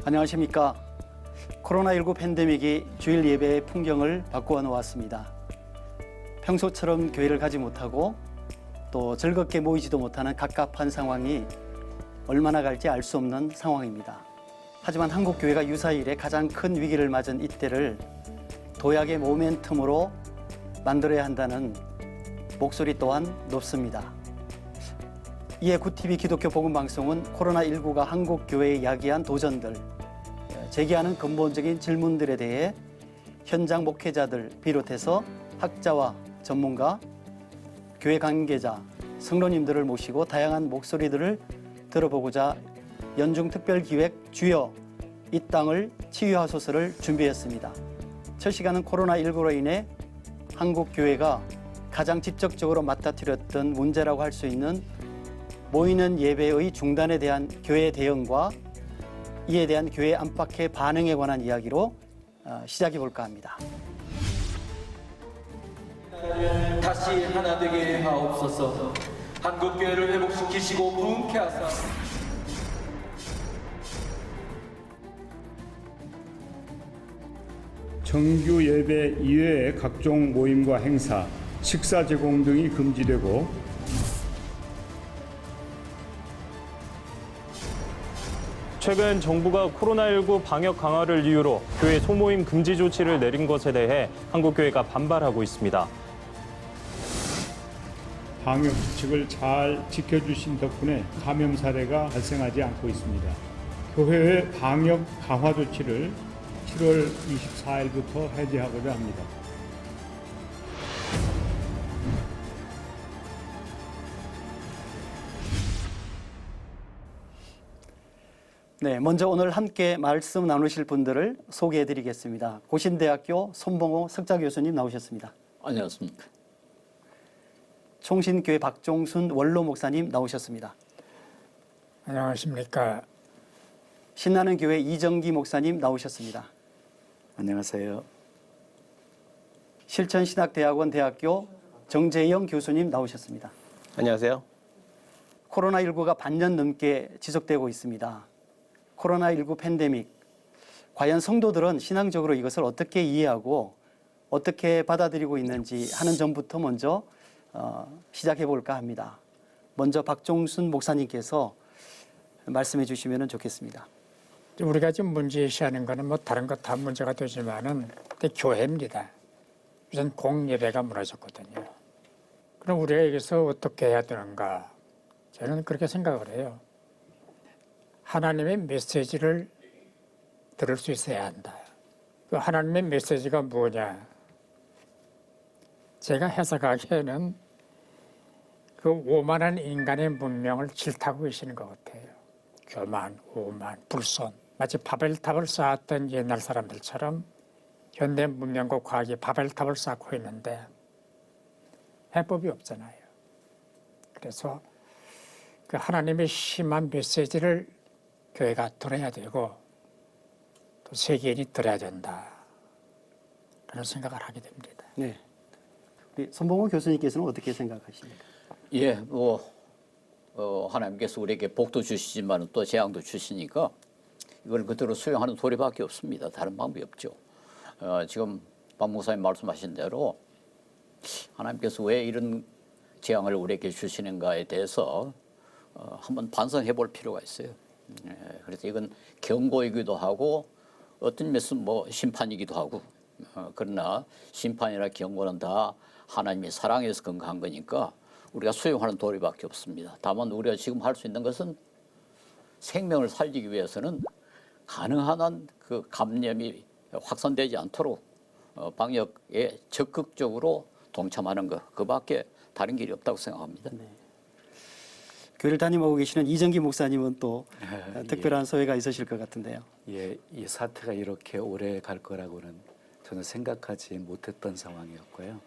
안녕하십니까. 코로나19 팬데믹이 주일 예배의 풍경을 바꾸어 놓았습니다. 평소처럼 교회를 가지 못하고 또 즐겁게 모이지도 못하는 갑갑한 상황이 얼마나 갈지 알 수 없는 상황입니다. 하지만 한국 교회가 유사일에 가장 큰 위기를 맞은 이때를 도약의 모멘텀으로 만들어야 한다는 목소리 또한 높습니다. 이에 굿TV 기독교 복음방송은 코로나19가 한국 교회에 야기한 도전들, 제기하는 근본적인 질문들에 대해 현장 목회자들 비롯해서 학자와 전문가, 교회 관계자, 성도님들을 모시고 다양한 목소리들을 들어보고자 연중특별기획 주여 이 땅을 치유하소서를 준비했습니다. 첫 시간은 코로나19로 인해 한국 교회가 가장 직접적으로 맞닥뜨렸던 문제라고 할 수 있는 모이는 예배의 중단에 대한 교회의 대응과 이에 대한 교회 안팎의 반응에 관한 이야기로 시작해 볼까 합니다. 다시 하나 되게 하옵소서. 한국교회를 회복시키시고 부흥케 하사 정규 예배 이외의 각종 모임과 행사, 식사 제공 등이 금지되고 최근 정부가 코로나19 방역 강화를 이유로 교회 소모임 금지 조치를 내린 것에 대해 한국교회가 반발하고 있습니다. 방역 수칙을 잘 지켜주신 덕분에 감염 사례가 발생하지 않고 있습니다. 교회의 방역 강화 조치를 7월 24일부터 해제하고자 합니다. 네, 먼저 오늘 함께 말씀 나누실 분들을 소개해 드리겠습니다. 고신대학교 손봉호 석좌 교수님 나오셨습니다. 안녕하십니까. 총신교회 박종순 원로 목사님 나오셨습니다. 안녕하십니까. 신나는 교회 이정기 목사님 나오셨습니다. 안녕하세요. 실천신학대학원 대학교 정재영 교수님 나오셨습니다. 안녕하세요. 코로나19가 반년 넘게 지속되고 있습니다. 코로나19 팬데믹, 과연 성도들은 신앙적으로 이것을 어떻게 이해하고 어떻게 받아들이고 있는지 하는 점부터 먼저 시작해 볼까 합니다. 먼저 박종순 목사님께서 말씀해 주시면 좋겠습니다. 우리가 지금 문제시하는 거는 뭐 다른 것 다 문제가 되지만은 교회입니다. 우선 공예배가 무너졌거든요. 그럼 우리가 여기서 어떻게 해야 되는가? 저는 그렇게 생각을 해요. 하나님의 메시지를 들을 수 있어야 한다. 그 하나님의 메시지가 뭐냐? 제가 해석하기에는 그 오만한 인간의 문명을 질타하고 계시는 것 같아요. 교만, 오만, 불손. 마치 바벨탑을 쌓았던 옛날 사람들처럼 현대 문명과 과학이 바벨탑을 쌓고 있는데 해법이 없잖아요. 그래서 그 하나님의 심한 메시지를 교회가 들어야 되고 또 세계인이 들어야 된다. 그런 생각을 하게 됩니다. 네, 우리 손봉호 교수님께서는 어떻게 생각하십니까? 예, 하나님께서 우리에게 복도 주시지만 또 재앙도 주시니까 이걸 그대로 수용하는 도리밖에 없습니다. 다른 방법이 없죠. 지금 박 목사님 말씀하신 대로 하나님께서 왜 이런 재앙을 우리에게 주시는가에 대해서 한번 반성해 볼 필요가 있어요. 그래서 이건 경고이기도 하고 어떤 면에서는 심판이기도 하고 그러나 심판이나 경고는 다 하나님의 사랑에서 근거한 거니까 우리가 수용하는 도리밖에 없습니다. 다만 우리가 지금 할 수 있는 것은 생명을 살리기 위해서는 가능한 한 그 감염이 확산되지 않도록 방역에 적극적으로 동참하는 것, 그밖에 다른 길이 없다고 생각합니다. 네. 교회를 다니고 계시는 이정기 목사님은 또 특별한 소회가 있으실 것 같은데요. 예, 이 사태가 이렇게 오래 갈 거라고는 저는 생각하지 못했던 상황이었고요.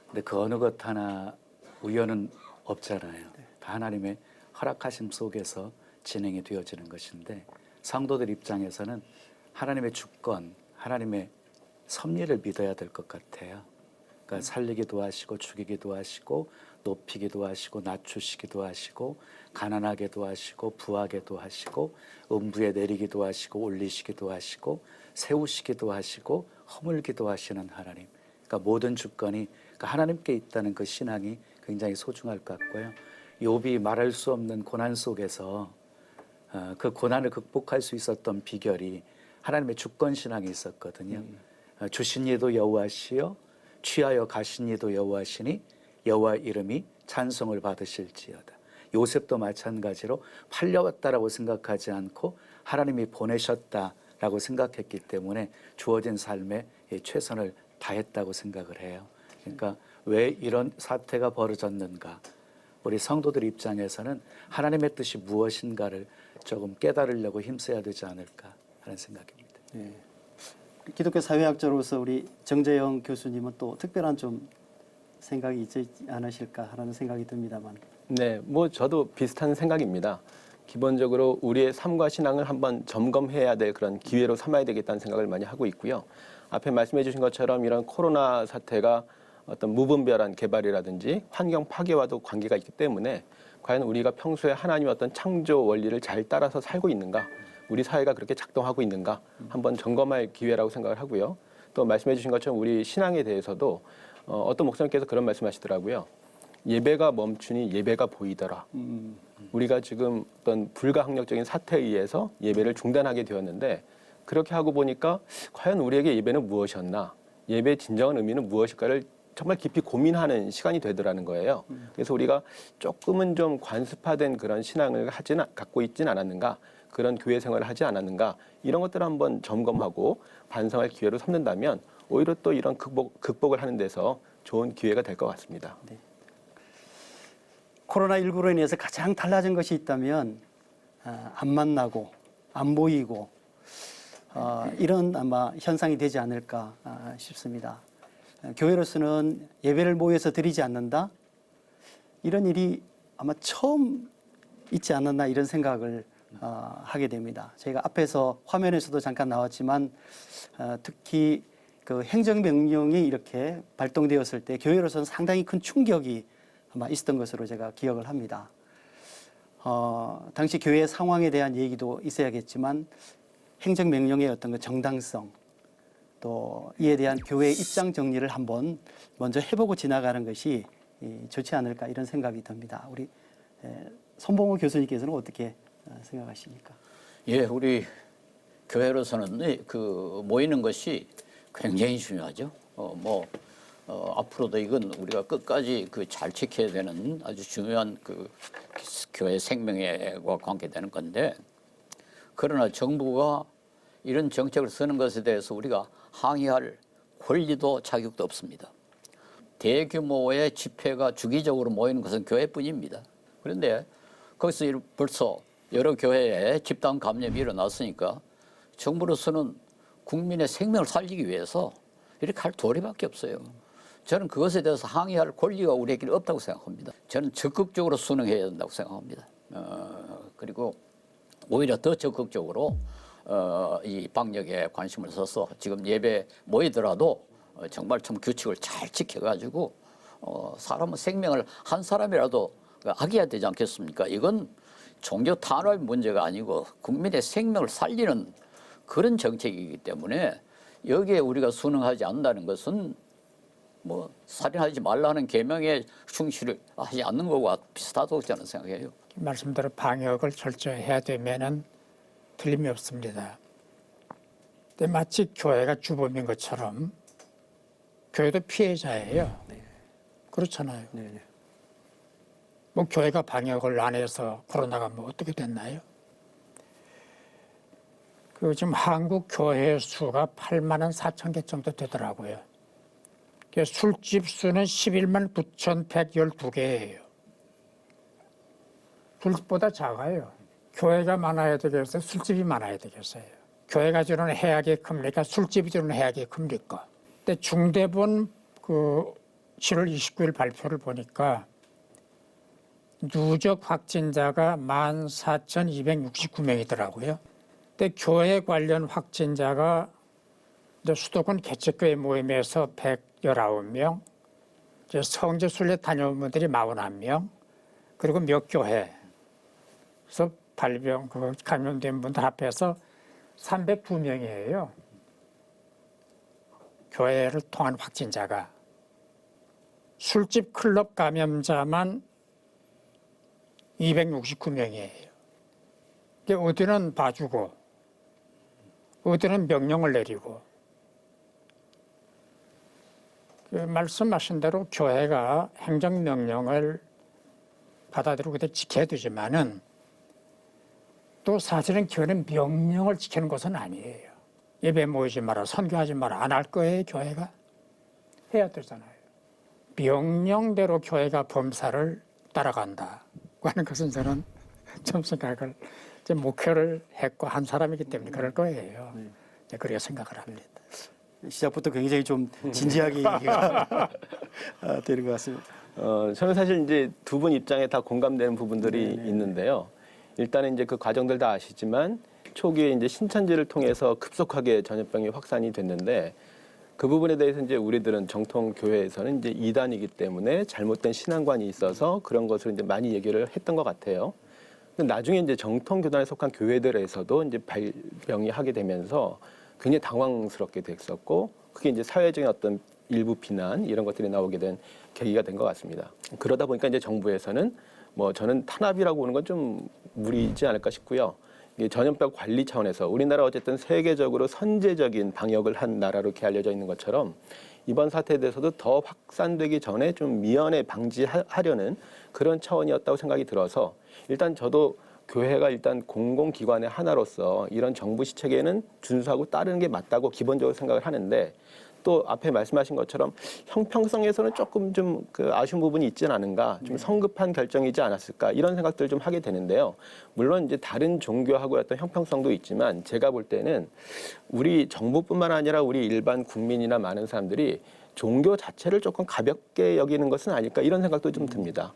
근데 그 어느 것 하나 우연은 없잖아요. 다 하나님의 허락하심 속에서 진행이 되어지는 것인데 성도들 입장에서는 하나님의 주권, 하나님의 섭리를 믿어야 될 것 같아요. 그러니까 그러니까 살리기도 하시고 죽이기도 하시고 높이기도 하시고 낮추시기도 하시고 가난하게도 하시고 부하게도 하시고 음부에 내리기도 하시고 올리시기도 하시고 세우시기도 하시고 허물기도 하시는 하나님. 그러니까 모든 주권이 그러니까 하나님께 있다는 그 신앙이 굉장히 소중할 것 같고요. 욥이 말할 수 없는 고난 속에서 그 고난을 극복할 수 있었던 비결이 하나님의 주권 신앙이 있었거든요. 주신 이도 여호와시요 취하여 가신 이도 여호와시니 여호와 이름이 찬송을 받으실지어다. 요셉도 마찬가지로 팔려왔다라고 생각하지 않고 하나님이 보내셨다라고 생각했기 때문에 주어진 삶에 최선을 다했다고 생각을 해요. 그러니까 왜 이런 사태가 벌어졌는가? 우리 성도들 입장에서는 하나님의 뜻이 무엇인가를 조금 깨달으려고 힘써야 되지 않을까 하는 생각입니다. 네. 기독교 사회학자로서 우리 정재영 교수님은 또 특별한 좀 생각이 있지 않으실까 하는 생각이 듭니다만. 네, 뭐 저도 비슷한 생각입니다. 기본적으로 우리의 삶과 신앙을 한번 점검해야 될 그런 기회로 삼아야 되겠다는 생각을 많이 하고 있고요. 앞에 말씀해 주신 것처럼 이런 코로나 사태가 어떤 무분별한 개발이라든지 환경 파괴와도 관계가 있기 때문에 과연 우리가 평소에 하나님의 어떤 창조 원리를 잘 따라서 살고 있는가, 우리 사회가 그렇게 작동하고 있는가 한번 점검할 기회라고 생각을 하고요. 또 말씀해 주신 것처럼 우리 신앙에 대해서도 어떤 목사님께서 그런 말씀하시더라고요. 예배가 멈추니 예배가 보이더라. 우리가 지금 어떤 불가항력적인 사태에 의해서 예배를 중단하게 되었는데 그렇게 하고 보니까 과연 우리에게 예배는 무엇이었나, 예배의 진정한 의미는 무엇일까를 정말 깊이 고민하는 시간이 되더라는 거예요. 그래서 우리가 조금은 좀 관습화된 그런 신앙을 갖고 있진 않았는가, 그런 교회 생활을 하지 않았는가, 이런 것들을 한번 점검하고 반성할 기회로 삼는다면 오히려 또 이런 극복을 하는 데서 좋은 기회가 될 것 같습니다. 네. 코로나19로 인해서 가장 달라진 것이 있다면 안 만나고 안 보이고 이런 아마 현상이 되지 않을까 싶습니다. 교회로서는 예배를 모여서 드리지 않는다? 이런 일이 아마 처음 있지 않았나 이런 생각을 하게 됩니다. 저희가 앞에서 화면에서도 잠깐 나왔지만 특히 그 행정명령이 이렇게 발동되었을 때 교회로서는 상당히 큰 충격이 아마 있었던 것으로 제가 기억을 합니다. 당시 교회 상황에 대한 얘기도 있어야겠지만 행정명령의 어떤 그 정당성, 또 이에 대한 교회의 입장 정리를 한번 먼저 해보고 지나가는 것이 좋지 않을까 이런 생각이 듭니다. 우리 손봉호 교수님께서는 어떻게 생각하십니까? 예, 우리 교회로서는 그 모이는 것이 굉장히 중요하죠. 앞으로도 이건 우리가 끝까지 그 잘 지켜야 되는 아주 중요한 그 교회 생명과 관계되는 건데, 그러나 정부가 이런 정책을 쓰는 것에 대해서 우리가 항의할 권리도 자격도 없습니다. 대규모의 집회가 주기적으로 모이는 것은 교회뿐입니다. 그런데 거기서 벌써 여러 교회에 집단 감염이 일어났으니까 정부로서는 국민의 생명을 살리기 위해서 이렇게 할 도리밖에 없어요. 저는 그것에 대해서 항의할 권리가 우리에게 없다고 생각합니다. 저는 적극적으로 순응해야 된다고 생각합니다. 그리고 오히려 더 적극적으로 이 방역에 관심을 써서 지금 예배 모이더라도 정말 좀 규칙을 잘 지켜가지고 사람의 생명을 한 사람이라도 아껴야 되지 않겠습니까? 이건 종교 탄압의 문제가 아니고 국민의 생명을 살리는 그런 정책이기 때문에 여기에 우리가 순응하지 않는다는 것은 뭐 살인하지 말라는 계명에 충실을 하지 않는 것과 비슷하다고 저는 생각해요. 말씀대로 방역을 철저히 해야 되면은 틀림이 없습니다. 근데 마치 교회가 주범인 것처럼 교회도 피해자예요. 그렇잖아요. 네. 뭐 교회가 방역을 안 해서 코로나가 뭐 어떻게 됐나요? 그 지금 한국 교회 수가 8만 4천 개 정도 되더라고요. 술집 수는 11만 9,112개예요. 술집보다 작아요. 교회가 많아야 되겠어요? 술집이 많아야 되겠어요? 교회가 주는 해악이 큽니까? 술집이 주는 해악이 큽니까? 근데 중대본 그 7월 29일 발표를 보니까 누적 확진자가 14,269명이더라고요. 근데 교회 관련 확진자가 이제 수도권 개척교회 모임에서 119명, 성지 순례 다녀온 분들이 41명, 그리고 몇 교회에서 발병, 감염된 분들 합해서 302명이에요. 교회를 통한 확진자가. 술집 클럽 감염자만 269명이에요. 어디는 봐주고, 어디는 명령을 내리고. 말씀하신 대로 교회가 행정명령을 받아들이고 지켜야 되지만은 또 사실은 교회는 명령을 지키는 것은 아니에요. 예배 모이지 마라, 선교하지 마라, 안 할 거예요, 교회가? 해야 되잖아요. 명령대로 교회가 범사를 따라간다고 하는 것은 저는 좀 생각을, 목표를 했고 한 사람이기 때문에 그럴 거예요. 그렇게 생각을 합니다. 시작부터 굉장히 좀 진지하게 얘기가 되는 것 같습니다. 저는 사실 이제 두 분 입장에 다 공감되는 부분들이 있는데요. 일단은 이제 그 과정들 다 아시지만 초기에 이제 신천지를 통해서 급속하게 전염병이 확산이 됐는데 그 부분에 대해서 이제 우리들은 정통 교회에서는 이제 이단이기 때문에 잘못된 신앙관이 있어서 그런 것을 이제 많이 얘기를 했던 것 같아요. 근데 나중에 이제 정통 교단에 속한 교회들에서도 이제 발병이 하게 되면서 굉장히 당황스럽게 됐었고 그게 이제 사회적인 어떤 일부 비난 이런 것들이 나오게 된 계기가 된 것 같습니다. 그러다 보니까 이제 정부에서는 저는 탄압이라고 보는 건 좀 무리지 않을까 싶고요. 이게 전염병 관리 차원에서 우리나라 어쨌든 세계적으로 선제적인 방역을 한 나라로 이렇게 알려져 있는 것처럼 이번 사태에 대해서도 더 확산되기 전에 좀 미연에 방지하려는 그런 차원이었다고 생각이 들어서 일단 저도 교회가 일단 공공기관의 하나로서 이런 정부 시책에는 준수하고 따르는 게 맞다고 기본적으로 생각을 하는데 또 앞에 말씀하신 것처럼 형평성에서는 조금 좀 아쉬운 부분이 있지는 않은가, 좀 성급한 결정이지 않았을까 이런 생각들을 좀 하게 되는데요. 물론 이제 다른 종교하고 어떤 형평성도 있지만 제가 볼 때는 우리 정부뿐만 아니라 우리 일반 국민이나 많은 사람들이 종교 자체를 조금 가볍게 여기는 것은 아닐까 이런 생각도 좀 듭니다.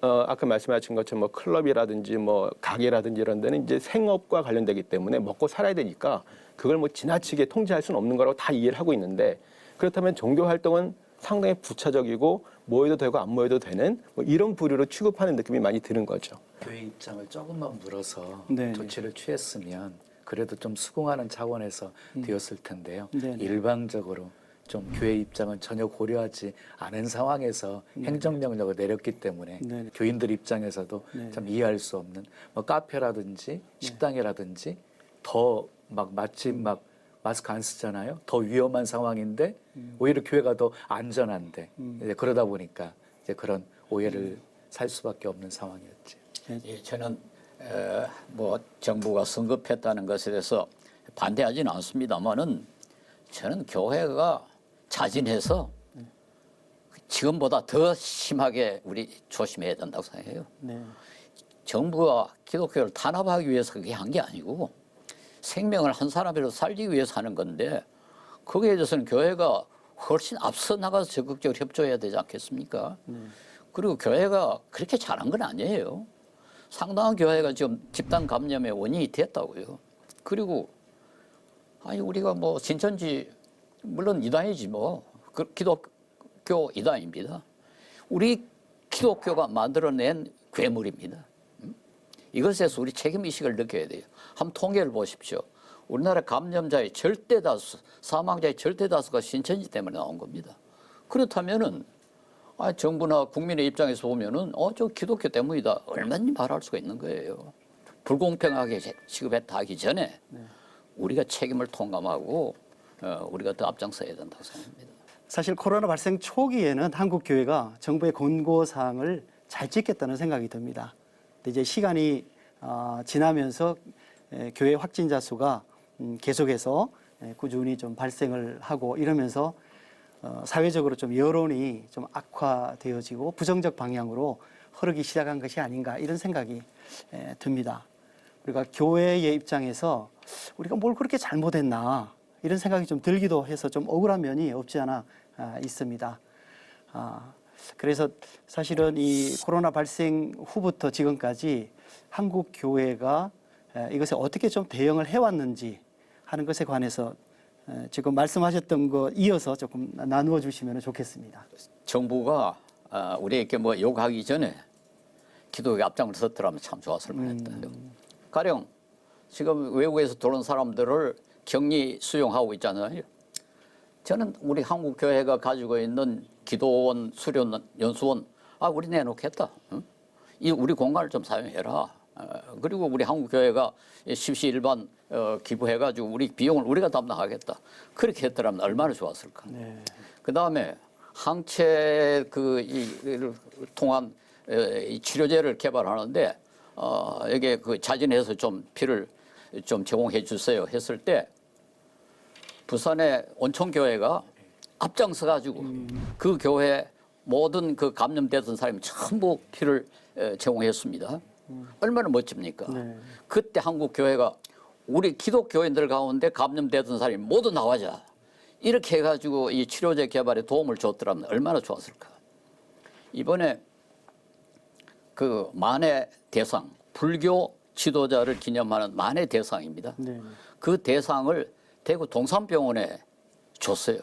아까 말씀하신 것처럼 클럽이라든지 가게라든지 이런 데는 이제 생업과 관련되기 때문에 먹고 살아야 되니까 그걸 지나치게 통제할 수는 없는 거라고 다 이해를 하고 있는데 그렇다면 종교 활동은 상당히 부차적이고 모여도 되고 안 모여도 되는 이런 부류로 취급하는 느낌이 많이 드는 거죠. 교회 입장을 조금만 물어서 네. 조치를 취했으면 그래도 좀 수긍하는 차원에서 되었을 텐데요. 네. 일방적으로 좀 교회 입장은 전혀 고려하지 않은 상황에서 행정명령을 내렸기 때문에 네. 교인들 입장에서도 네. 참 이해할 수 없는 카페라든지 식당이라든지 더 마치 마스크 안 쓰잖아요. 더 위험한 상황인데 오히려 교회가 더 안전한데 이제 그러다 보니까 이제 그런 오해를 살 수밖에 없는 상황이었지. 예, 저는 정부가 성급했다는 것에 대해서 반대하지는 않습니다만은 저는 교회가 자진해서 지금보다 더 심하게 우리 조심해야 된다고 생각해요. 네. 정부가 기독교를 탄압하기 위해서 그게 한 게 아니고 생명을 한 사람이라도 살기 위해서 하는 건데 거기에 대해서는 교회가 훨씬 앞서 나가서 적극적으로 협조해야 되지 않겠습니까? 그리고 교회가 그렇게 잘한 건 아니에요. 상당한 교회가 지금 집단 감염의 원인이 됐다고요. 그리고 우리가 신천지 물론 이단이지 기독교 이단입니다. 우리 기독교가 만들어낸 괴물입니다. 이것에서 우리 책임의식을 느껴야 돼요. 한번 통계를 보십시오. 우리나라 감염자의 절대다수, 사망자의 절대다수가 신천지 때문에 나온 겁니다. 그렇다면은 정부나 국민의 입장에서 보면은 저 기독교 때문이다. 얼마든지 말할 수가 있는 거예요. 불공평하게 취급했다 하기 전에 우리가 책임을 통감하고 우리가 더 앞장서야 된다고 생각합니다. 사실 코로나 발생 초기에는 한국 교회가 정부의 권고 사항을 잘 지켰다는 생각이 듭니다. 근데 이제 시간이 지나면서 교회 확진자 수가 계속해서 꾸준히 좀 발생을 하고 이러면서 사회적으로 좀 여론이 좀 악화되어지고 부정적 방향으로 흐르기 시작한 것이 아닌가 이런 생각이 듭니다. 우리가 교회의 입장에서 우리가 뭘 그렇게 잘못했나 이런 생각이 좀 들기도 해서 좀 억울한 면이 없지 않아 있습니다. 그래서 사실은 이 코로나 발생 후부터 지금까지 한국 교회가 이것에 어떻게 좀 대응을 해왔는지 하는 것에 관해서 지금 말씀하셨던 거 이어서 조금 나누어 주시면 좋겠습니다. 정부가 우리에게 뭐 요구하기 전에 기독교 앞장을 섰더라면 참 좋았을 만했다. 가령 지금 외국에서 들어온 사람들을 격리 수용하고 있잖아요. 저는 우리 한국 교회가 가지고 있는 기도원, 수련, 연수원, 우리 내놓겠다. 응? 이 우리 공간을 좀 사용해라. 그리고 우리 한국 교회가 십시일반 기부해가지고 우리 비용을 우리가 담당하겠다. 그렇게 했더라면 얼마나 좋았을까. 그 다음에 항체 이를 통한 이 치료제를 개발하는데 여기에 그 자진해서 좀 피를 좀 제공해 주세요 했을 때 부산의 온천교회가 앞장서 가지고 그 교회 모든 그 감염되던 사람이 전부 피를 제공했습니다. 얼마나 멋집니까? 그때 한국 교회가 우리 기독교인들 가운데 감염되던 사람이 모두 나와자 이렇게 해가지고 이 치료제 개발에 도움을 줬더라면 얼마나 좋았을까. 이번에 그 만해 대상 불교 지도자를 기념하는 만해 대상입니다. 그 대상을 대구 동산병원에 줬어요.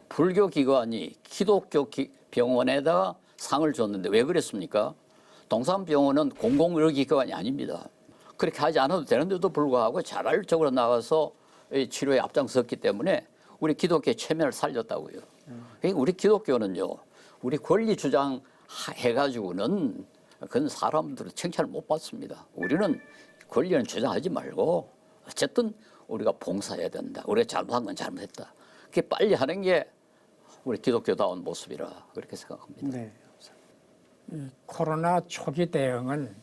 불교 기관이 기독교 병원에다가 상을 줬는데 왜 그랬습니까? 동산병원은 공공의료기관이 아닙니다. 그렇게 하지 않아도 되는데도 불구하고 자발적으로 나가서 치료에 앞장섰기 때문에 우리 기독교의 체면을 살렸다고요. 그러니까 우리 기독교는요, 우리 권리 주장해가지고는 그건 사람들은 칭찬을 못 받습니다. 우리는 권리는 주장하지 말고 어쨌든 우리가 봉사해야 된다. 우리가 잘못한 건 잘못했다. 그게 빨리 하는 게 우리 기독교다운 모습이라 그렇게 생각합니다. 네. 코로나 초기 대응은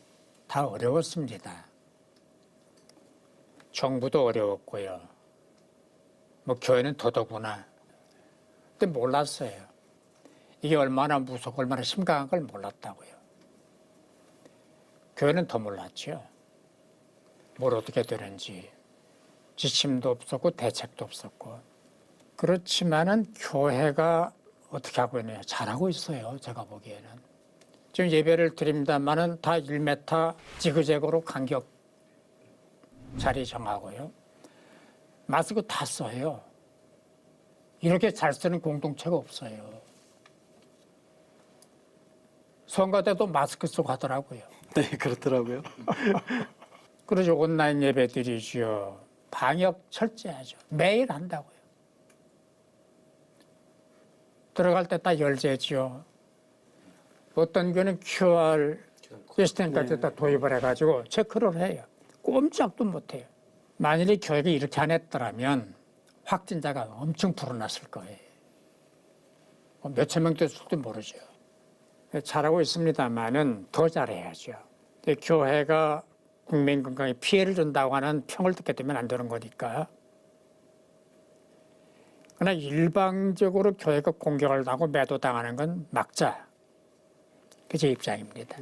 다 어려웠습니다. 정부도 어려웠고요. 뭐 교회는 더더구나. 근데 몰랐어요. 이게 얼마나 무섭고 얼마나 심각한 걸 몰랐다고요. 교회는 더 몰랐죠. 뭘 어떻게 되는지. 지침도 없었고 대책도 없었고. 그렇지만은 교회가 어떻게 하고 있느냐. 잘하고 있어요. 제가 보기에는. 지금 예배를 드립니다만은 다 1m 지그재그로 간격 자리 정하고요. 마스크 다 써요. 이렇게 잘 쓰는 공동체가 없어요. 선거 때도 마스크 쓰고 하더라고요. 네, 그렇더라고요. 그러죠. 온라인 예배 드리죠. 방역 철저하죠. 매일 한다고요. 들어갈 때 다 열쇠죠. 어떤 교회는 QR 시스템까지 다 도입을 해가지고 체크를 해요. 꼼짝도 못해요. 만일에 교회가 이렇게 안 했더라면 확진자가 엄청 불어났을 거예요. 몇천 명 됐을지도 모르죠. 잘하고 있습니다만은 더 잘해야죠. 근데 교회가 국민 건강에 피해를 준다고 하는 평을 듣게 되면 안 되는 거니까. 그러나 일방적으로 교회가 공격을 하고 매도당하는 건 막자. 그게 제 입장입니다.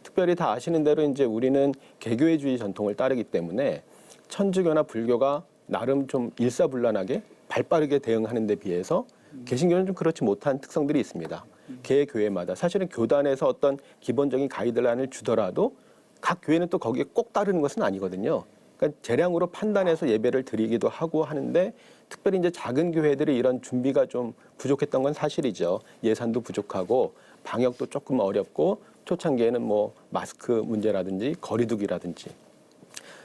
특별히 다 아시는 대로 이제 우리는 개교회주의 전통을 따르기 때문에 천주교나 불교가 나름 좀 일사불란하게 발빠르게 대응하는 데 비해서 개신교는 좀 그렇지 못한 특성들이 있습니다. 개 교회마다 사실은 교단에서 어떤 기본적인 가이드라인을 주더라도 각 교회는 또 거기에 꼭 따르는 것은 아니거든요. 그러니까 재량으로 판단해서 예배를 드리기도 하고 하는데 특별히 이제 작은 교회들이 이런 준비가 좀 부족했던 건 사실이죠. 예산도 부족하고 방역도 조금 어렵고 초창기에는 뭐 마스크 문제라든지 거리두기라든지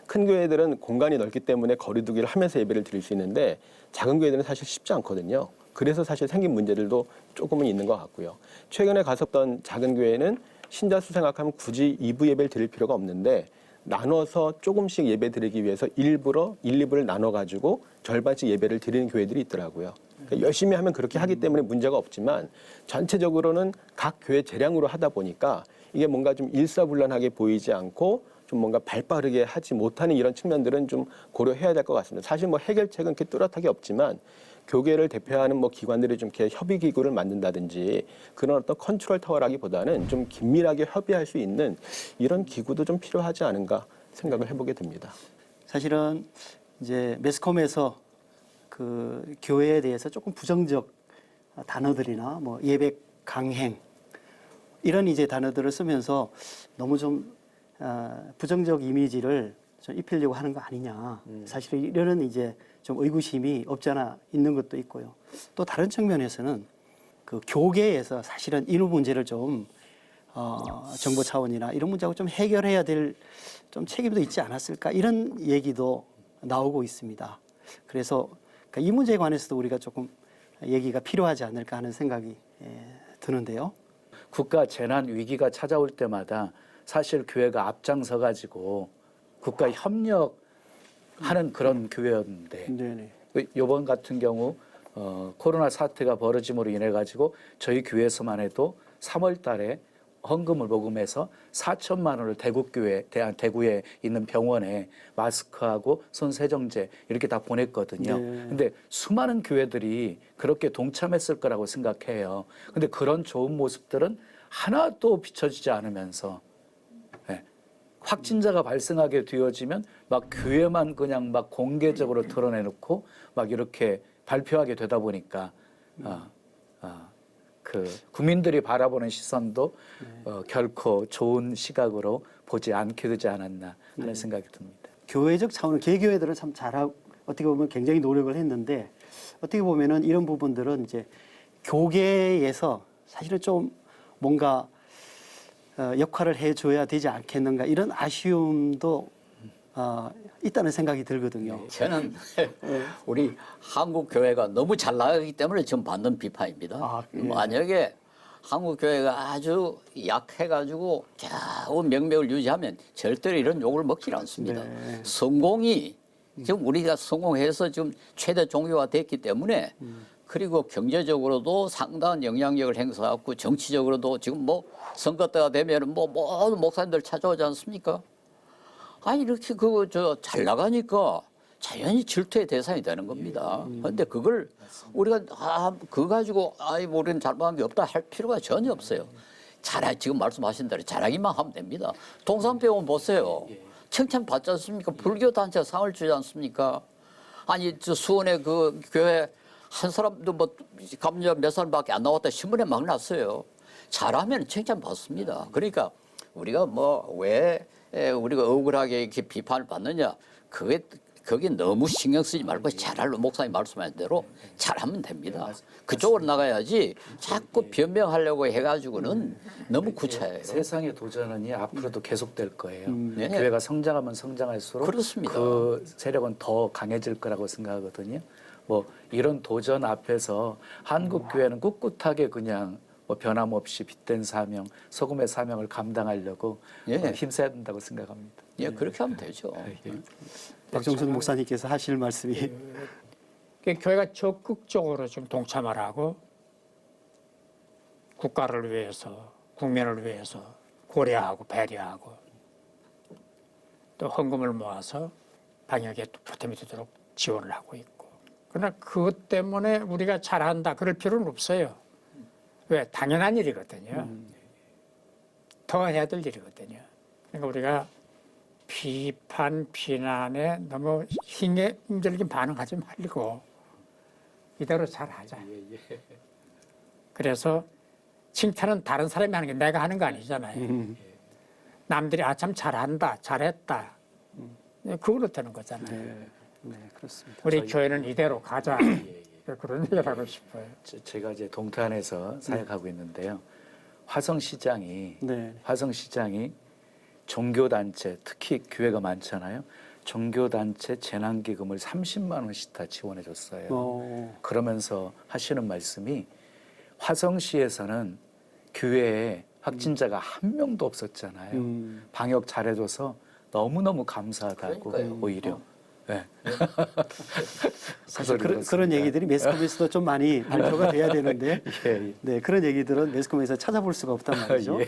큰 교회들은 공간이 넓기 때문에 거리두기를 하면서 예배를 드릴 수 있는데 작은 교회들은 사실 쉽지 않거든요. 그래서 사실 생긴 문제들도 조금은 있는 것 같고요. 최근에 갔었던 작은 교회는 신자 수 생각하면 굳이 2부 예배를 드릴 필요가 없는데 나눠서 조금씩 예배 드리기 위해서 일부러 1, 2부를 나눠가지고 절반씩 예배를 드리는 교회들이 있더라고요. 그러니까 열심히 하면 그렇게 하기 때문에 문제가 없지만 전체적으로는 각 교회 재량으로 하다 보니까 이게 뭔가 좀 일사불란하게 보이지 않고 좀 뭔가 발빠르게 하지 못하는 이런 측면들은 좀 고려해야 될 것 같습니다. 사실 뭐 해결책은 이렇게 뚜렷하게 없지만 교계를 대표하는 뭐 기관들이 좀 이렇게 협의 기구를 만든다든지 그런 어떤 컨트롤 타워라기보다는 좀 긴밀하게 협의할 수 있는 이런 기구도 좀 필요하지 않은가 생각을 해보게 됩니다. 사실은 이제 매스컴에서 그 교회에 대해서 조금 부정적 단어들이나 뭐 예배 강행 이런 이제 단어들을 쓰면서 너무 좀 부정적 이미지를 좀 입히려고 하는 거 아니냐. 사실 이런 이제 좀 의구심이 없지 않아 있는 것도 있고요. 또 다른 측면에서는 그 교계에서 사실은 이 문제를 좀 정부 차원이나 이런 문제하고 좀 해결해야 될 좀 책임도 있지 않았을까 이런 얘기도 나오고 있습니다. 그래서 이 문제에 관해서도 우리가 조금 얘기가 필요하지 않을까 하는 생각이 드는데요. 국가 재난 위기가 찾아올 때마다 사실 교회가 앞장서 가지고 국가 협력하는 그런 교회였는데 네네. 이번 같은 경우 코로나 사태가 벌어짐으로 인해 가지고 저희 교회에서만 해도 3월 달에 헌금을 모금해서 4천만 원을 대구에 있는 병원에 마스크하고 손 세정제 이렇게 다 보냈거든요. 네. 근데 수많은 교회들이 그렇게 동참했을 거라고 생각해요. 근데 그런 좋은 모습들은 하나도 비춰지지 않으면서 확진자가 발생하게 되어지면 막 교회만 그냥 막 공개적으로 드러내놓고 막 이렇게 발표하게 되다 보니까 그 국민들이 바라보는 시선도 결코 좋은 시각으로 보지 않게 되지 않았나 하는 생각이 듭니다. 교회적 차원은 개교회들은 참 잘하고 어떻게 보면 굉장히 노력을 했는데 어떻게 보면은 이런 부분들은 이제 교계에서 사실은 좀 뭔가 역할을 해줘야 되지 않겠는가 이런 아쉬움도 있다는 생각이 들거든요. 저는 우리 한국 교회가 너무 잘 나가기 때문에 지금 받는 비판입니다. 만약에 한국 교회가 아주 약해가지고 겨우 명맥을 유지하면 절대로 이런 욕을 먹지 않습니다. 성공이 지금 우리가 성공해서 지금 최대 종교가 됐기 때문에 그리고 경제적으로도 상당한 영향력을 행사하고 정치적으로도 지금 뭐 선거 때가 되면 뭐 모든 목사님들 찾아오지 않습니까? 아니 이렇게 잘 나가니까 자연히 질투의 대상이 되는 겁니다. 그런데 그걸 우리가 그거 가지고 우리는 잘못한 게 없다 할 필요가 전혀 없어요. 지금 말씀하신 대로 잘하기만 하면 됩니다. 동산병원 보세요. 칭찬 받지 않습니까? 불교 단체 상을 주지 않습니까? 아니 저 수원의 그 교회 한 사람도 뭐 감염자 몇 사람밖에 안 나왔다 신문에 막 났어요. 잘하면 칭찬 받습니다. 그러니까 우리가 왜 우리가 억울하게 이렇게 비판을 받느냐? 그게 너무 신경 쓰지 말고 잘할 목사님 말씀하신 대로 잘하면 됩니다. 그쪽으로 나가야지 자꾸 변명하려고 해가지고는 너무 구차해요. 세상의 도전은 앞으로도 계속될 거예요. 네. 교회가 성장하면 성장할수록 그렇습니다. 그 세력은 더 강해질 거라고 생각하거든요. 뭐 이런 도전 앞에서 한국 교회는 꿋꿋하게 그냥 변함없이 빗된 사명, 소금의 사명을 감당하려고 힘써야 된다고 생각합니다. 예, 그렇게 하면 되죠. 박정순 목사님께서 하실 말씀이 교회가 적극적으로 좀 동참을 하고 국가를 위해서, 국민을 위해서 고려하고 배려하고 또 헌금을 모아서 방역에 또 보탬이 되도록 지원을 하고 있고. 그러나 그것 때문에 우리가 잘한다 그럴 필요는 없어요. 왜? 당연한 일이거든요. 더 해야 될 일이거든요. 그러니까 우리가 비판, 비난에 너무 힘들게 반응하지 말고 이대로 잘하자. 그래서 칭찬은 다른 사람이 하는 게 내가 하는 거 아니잖아요. 남들이 참 잘한다, 잘했다. 그걸로 되는 거잖아요. 네, 그렇습니다. 우리 교회는 이대로 가자. 그런 얘기를 하고 싶어요. 제가 이제 동탄에서 사역하고 있는데요. 화성시장이 종교단체, 특히 교회가 많잖아요. 종교단체 재난기금을 30만 원씩 다 지원해 줬어요. 그러면서 하시는 말씀이 화성시에서는 교회에 확진자가 한 명도 없었잖아요. 방역 잘해줘서 너무너무 감사하다고 그러니까요. 오히려. 네. 사실 그런 얘기들이 매스컴에서도 좀 많이 발표가 돼야 되는데 네, 그런 얘기들은 매스컴에서 찾아볼 수가 없단 말이죠. 네.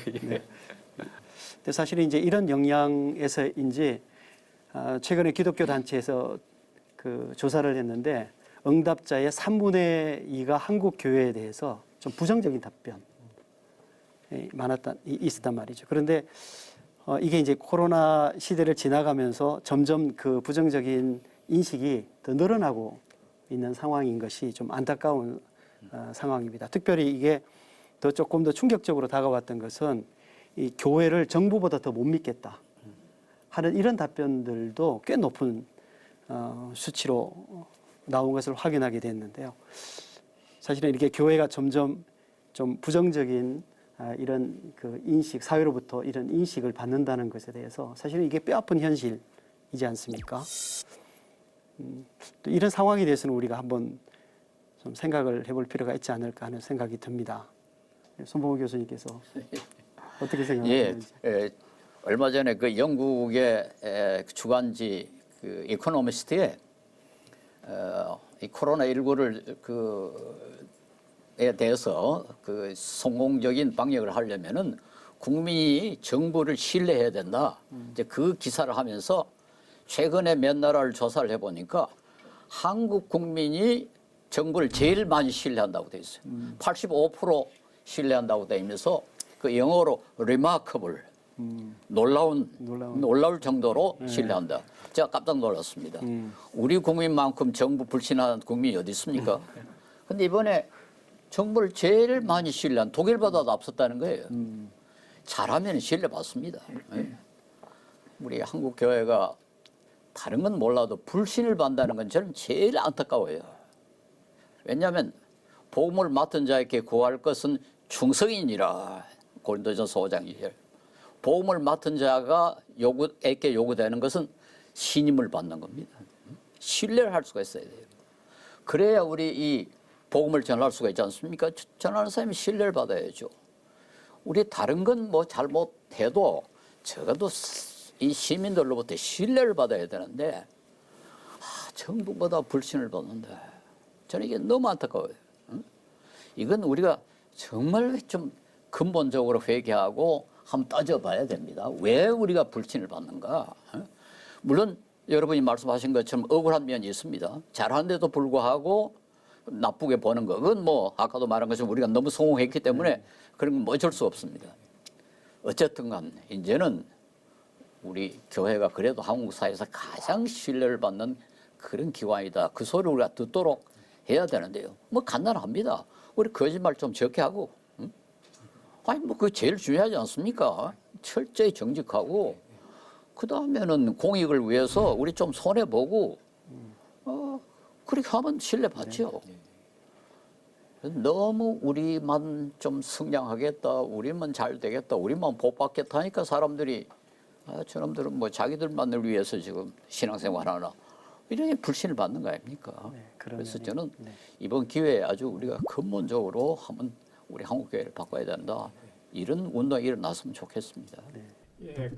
근데 사실 이제 이런 영향에서 이제 최근에 기독교 단체에서 그 조사를 했는데 응답자의 3분의 2가 한국 교회에 대해서 좀 부정적인 답변이 있었단 말이죠. 그런데 이게 이제 코로나 시대를 지나가면서 점점 그 부정적인 인식이 더 늘어나고 있는 상황인 것이 좀 안타까운 상황입니다. 특별히 이게 조금 더 충격적으로 다가왔던 것은 이 교회를 정부보다 더 못 믿겠다 하는 이런 답변들도 꽤 높은 수치로 나온 것을 확인하게 됐는데요. 사실은 이렇게 교회가 점점 좀 부정적인 이런 그 인식, 사회로부터 이런 인식을 받는다는 것에 대해서 사실은 이게 뼈아픈 현실이지 않습니까? 또 이런 상황에 대해서는 우리가 한번 좀 생각을 해볼 필요가 있지 않을까 하는 생각이 듭니다. 손봉호 교수님께서 어떻게 생각하시는지? 얼마 전에 그 영국의 주간지 그 이코노미스트에 이 코로나19를 그에 대해서 그 성공적인 방역을 하려면은 국민이 정부를 신뢰해야 된다. 이제 그 기사를 하면서 최근에 몇 나라를 조사를 해보니까 한국 국민이 정부를 제일 많이 신뢰한다고 돼 있어요. 85% 신뢰한다고 돼 있면서 그 영어로 remarkable, 놀라울 정도로 신뢰한다. 제가 깜짝 놀랐습니다. 우리 국민만큼 정부 불신하는 국민이 어디 있습니까? 근데 이번에 정부를 제일 많이 신뢰한 독일보다도 앞섰다는 거예요. 잘하면 신뢰받습니다. 우리 한국 교회가 다른 건 몰라도 불신을 받는다는 건 저는 제일 안타까워요. 왜냐하면 복음을 맡은 자에게 구할 것은 충성이니라. 고린도전서 5장 2절. 복음을 맡은 자가 에게 요구되는 것은 신임을 받는 겁니다. 신뢰를 할 수가 있어야 돼요. 그래야 우리 이 복음을 전할 수가 있지 않습니까? 전하는 사람이 신뢰를 받아야죠. 우리 다른 건 뭐 잘못해도 적어도 이 시민들로부터 신뢰를 받아야 되는데 정부보다 불신을 받는데 저는 이게 너무 안타까워요. 이건 우리가 정말 좀 근본적으로 회개하고 한번 따져봐야 됩니다. 왜 우리가 불신을 받는가? 물론 여러분이 말씀하신 것처럼 억울한 면이 있습니다. 잘하는데도 불구하고 나쁘게 보는 거. 그건 뭐 아까도 말한 것처럼 우리가 너무 성공했기 때문에 그런 건 뭐 어쩔 수 없습니다. 어쨌든 간 이제는 우리 교회가 그래도 한국 사회에서 가장 신뢰를 받는 그런 기관이다. 그 소리를 우리가 듣도록 해야 되는데요. 뭐 간단합니다. 우리 거짓말 좀 적게 하고, 아니 뭐 그게 제일 중요하지 않습니까? 철저히 정직하고, 그 다음에는 공익을 위해서 우리 좀 손해 보고, 그렇게 하면 신뢰 받죠. 너무 우리만 좀 성장하겠다, 우리만 잘 되겠다, 우리만 복 받겠다 하니까 사람들이 저놈들은 뭐 자기들만을 위해서 지금 신앙생활 하나 이런 불신을 받는 거 아닙니까? 네, 그래서 저는 이번 기회에 아주 우리가 근본적으로 한번 우리 한국교회를 바꿔야 된다. 이런 운동이 일어났으면 좋겠습니다. 예,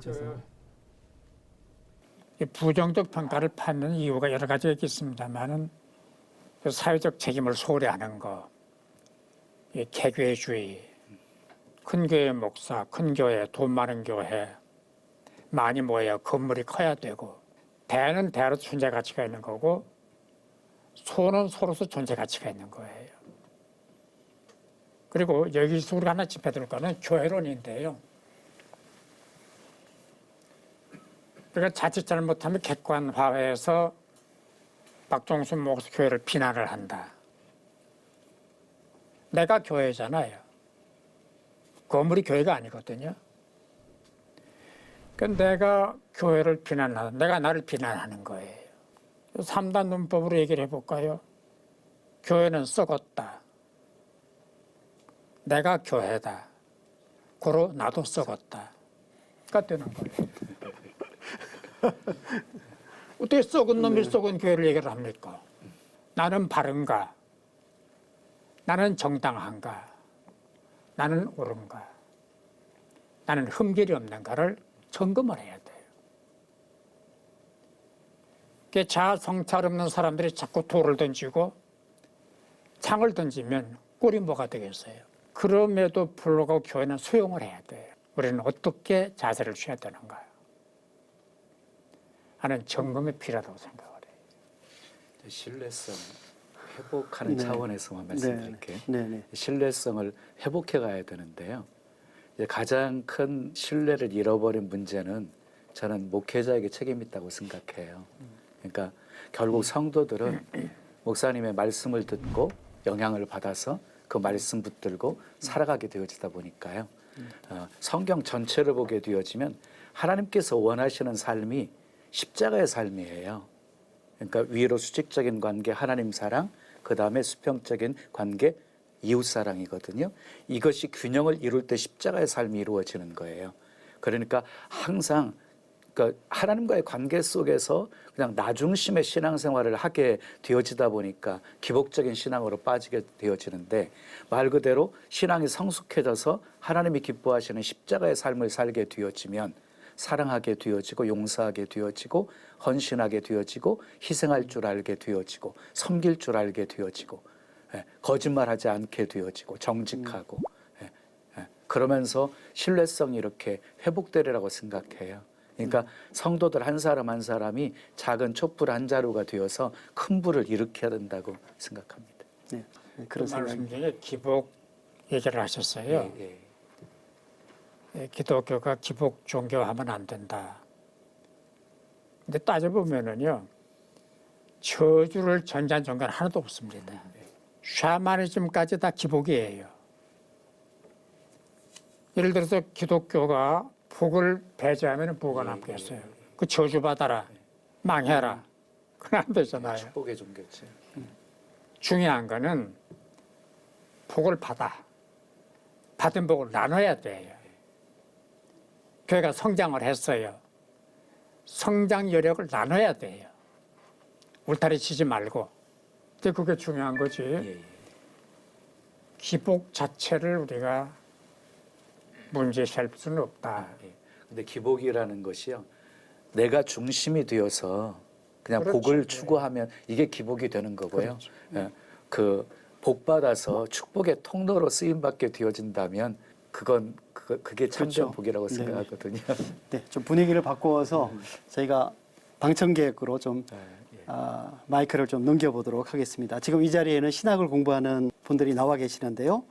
이 부정적 평가를 받는 이유가 여러 가지가 있겠습니다만은 그 사회적 책임을 소홀히 하는 거, 이 개교회주의, 큰 교회 목사, 큰 교회, 돈 많은 교회, 많이 모여야 건물이 커야 되고, 대는 대로 존재 가치가 있는 거고, 소는 소로서 존재 가치가 있는 거예요. 그리고 여기서 우리가 하나 짚어둘 거는 교회론인데요. 우리가 자칫 잘못하면 객관화해서 박종순 목사 교회를 비난을 한다. 내가 교회잖아요. 건물이 교회가 아니거든요. 그러니까 내가 교회를 비난하는, 내가 나를 비난하는 거예요. 3단 논법으로 얘기를 해볼까요? 교회는 썩었다. 내가 교회다. 고로 나도 썩었다. 가 되는 거예요. 어떻게 썩은 놈이 썩은 교회를 얘기를 합니까? 나는 바른가? 나는 정당한가? 나는 옳은가? 나는 흠결이 없는가를 점검을 해야 돼요. 자아 성찰 없는 사람들이 자꾸 돌을 던지고 창을 던지면 꼴이 뭐가 되겠어요? 그럼에도 불구하고 교회는 수용을 해야 돼요. 우리는 어떻게 자세를 취해야 되는가 하는 점검이 필요하다고 생각을 해요. 신뢰성 회복하는 네. 차원에서만 말씀드릴게요. 네. 신뢰성을 회복해 가야 되는데요. 이제 가장 큰 신뢰를 잃어버린 문제는 저는 목회자에게 책임이 있다고 생각해요. 그러니까 결국 성도들은 목사님의 말씀을 듣고 영향을 받아서 그 말씀 붙들고 살아가게 되어지다 보니까요. 성경 전체를 보게 되어지면 하나님께서 원하시는 삶이 십자가의 삶이에요. 그러니까 위로 수직적인 관계 하나님 사랑, 그 다음에 수평적인 관계 이웃 사랑이거든요. 이것이 균형을 이룰 때 십자가의 삶이 이루어지는 거예요. 그러니까 항상 그러니까 하나님과의 관계 속에서 그냥 나 중심의 신앙생활을 하게 되어지다 보니까 기복적인 신앙으로 빠지게 되어지는데, 말 그대로 신앙이 성숙해져서 하나님이 기뻐하시는 십자가의 삶을 살게 되어지면 사랑하게 되어지고 용서하게 되어지고 헌신하게 되어지고 희생할 줄 알게 되어지고 섬길 줄 알게 되어지고 거짓말하지 않게 되어지고 정직하고 그러면서 신뢰성이 이렇게 회복되리라고 생각해요. 그러니까 성도들 한 사람 한 사람이 작은 촛불 한 자루가 되어서 큰 불을 일으켜야 된다고 생각합니다. 네, 그런 생각이. 말씀 중에 기복 얘기를 하셨어요. 예. 기독교가 기복 종교하면 안 된다. 근데 따져보면은요, 저주를 전제한 종교는 하나도 없습니다. 샤머니즘까지 다 기복이에요. 예를 들어서 기독교가 복을 배제하면 뭐가 남겠어요? 그 저주 받아라, 망해라. 그건 안 되잖아요. 축복의 종교죠. 중요한 거는 복을 받은 복을 나눠야 돼요. 교회가 성장을 했어요. 성장 여력을 나눠야 돼요. 울타리 치지 말고. 근데 그게 중요한 거지. 기복 자체를 우리가 문제시할 수는 없다. 근데 기복이라는 것이요, 내가 중심이 되어서 그냥 그렇죠. 복을 추구하면 이게 기복이 되는 거고요. 그렇죠. 그 복 받아서 축복의 통로로 쓰임 받게 되어진다면 그게 참된 그렇죠. 복이라고 네. 생각하거든요. 네, 좀 분위기를 바꾸어서 저희가 방청객으로 좀 마이크를 좀 넘겨보도록 하겠습니다. 지금 이 자리에는 신학을 공부하는 분들이 나와 계시는데요.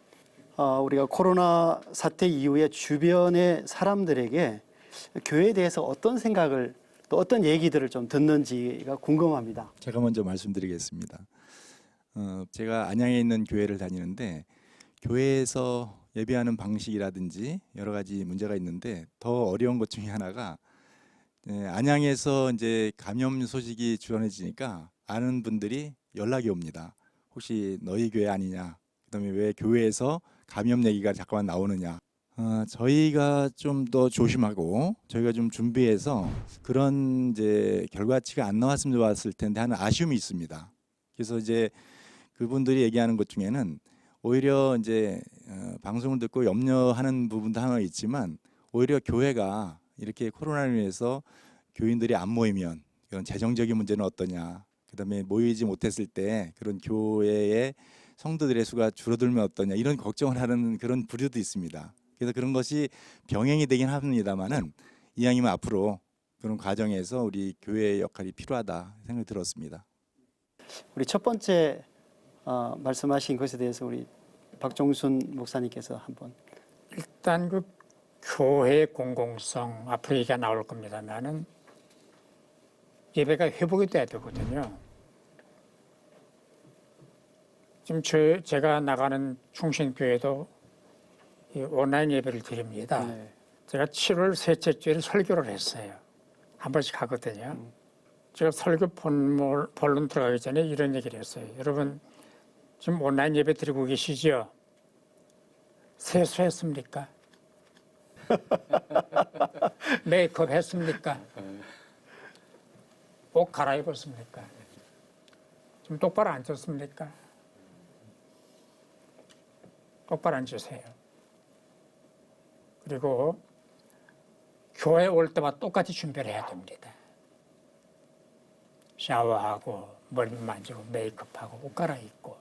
우리가 코로나 사태 이후에 주변의 사람들에게 교회에 대해서 어떤 생각을 또 어떤 얘기들을 좀 듣는지가 궁금합니다. 제가 먼저 말씀드리겠습니다. 제가 안양에 있는 교회를 다니는데 교회에서 예배하는 방식이라든지 여러 가지 문제가 있는데 더 어려운 것 중에 하나가 안양에서 이제 감염 소식이 전해지니까 아는 분들이 연락이 옵니다. 혹시 너희 교회 아니냐? 그다음에 왜 교회에서 감염 얘기가 자꾸만 나오느냐? 저희가 좀 더 조심하고 저희가 좀 준비해서 그런 이제 결과치가 안 나왔으면 좋았을 텐데 하는 아쉬움이 있습니다. 그래서 이제 그분들이 얘기하는 것 중에는 오히려 이제 방송을 듣고 염려하는 부분도 하나 있지만 오히려 교회가 이렇게 코로나로 인해서 교인들이 안 모이면 그런 재정적인 문제는 어떠냐, 그다음에 모이지 못했을 때 그런 교회의 성도들의 수가 줄어들면 어떠냐 이런 걱정을 하는 그런 부류도 있습니다. 그래서 그런 것이 병행이 되긴 합니다만은 이왕이면 앞으로 그런 과정에서 우리 교회의 역할이 필요하다 생각이 들었습니다. 우리 첫 번째 말씀하신 것에 대해서 우리 박종순 목사님께서 한번. 일단 그 교회의 공공성 앞으로 얘기가 나올 겁니다만은 예배가 회복이 돼야 되거든요. 지금 제가 나가는 충신교회도 이 온라인 예배를 드립니다. 네. 제가 7월 셋째 주에 설교를 했어요. 한 번씩 하거든요. 제가 설교 본론 들어가기 전에 이런 얘기를 했어요. 여러분 지금 온라인 예배 드리고 계시죠? 세수했습니까? 메이크업 했습니까? 옷 갈아입었습니까? 좀 똑바로 앉았습니까? 똑바로 앉으세요. 그리고 교회 올 때마다 똑같이 준비를 해야 됩니다. 샤워하고 머리 만지고 메이크업하고 옷 갈아입고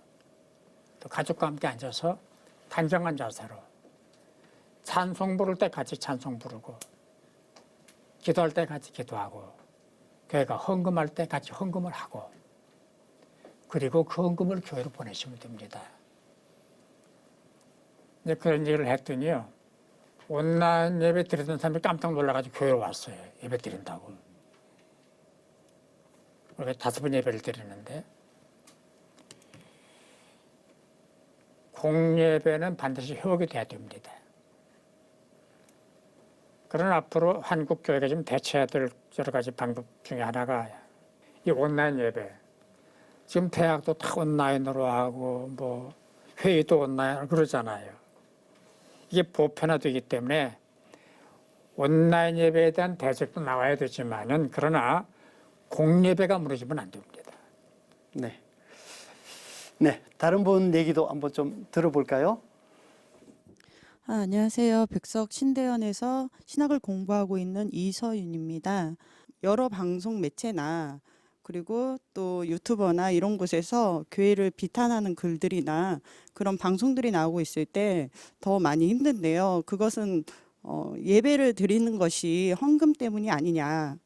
또 가족과 함께 앉아서 단정한 자세로 찬송 부를 때 같이 찬송 부르고 기도할 때 같이 기도하고 교회가 헌금할 때 같이 헌금을 하고 그리고 그 헌금을 교회로 보내시면 됩니다. 이제 그런 얘기를 했더니요. 온라인 예배 드리던 사람이 깜짝 놀라가지고 교회로 왔어요. 예배 드린다고. 우리가 5번 예배를 드리는데 공예배는 반드시 회복이 돼야 됩니다. 그러나 앞으로 한국 교회가 좀 대처해야 될 여러 가지 방법 중에 하나가 이 온라인 예배. 지금 대학도 다 온라인으로 하고 뭐 회의도 온라인으로 그러잖아요. 이게 보편화되기 때문에 온라인 예배에 대한 대책도 나와야 되지만은 그러나 공예배가 무너지면 안 됩니다. 네. 네, 다른 분 얘기도 한번 좀 들어볼까요? 안녕하세요. 백석 신대원에서 신학을 공부하고 있는 이서윤입니다. 여러 방송 매체나 그리고 또 유튜버나 이런 곳에서 교회를 비판하는 글들이나 그런 방송들이 나오고 있을 때 더 많이 힘든데요. 그것은 예배를 드리는 것이 헌금 때문이 아니냐.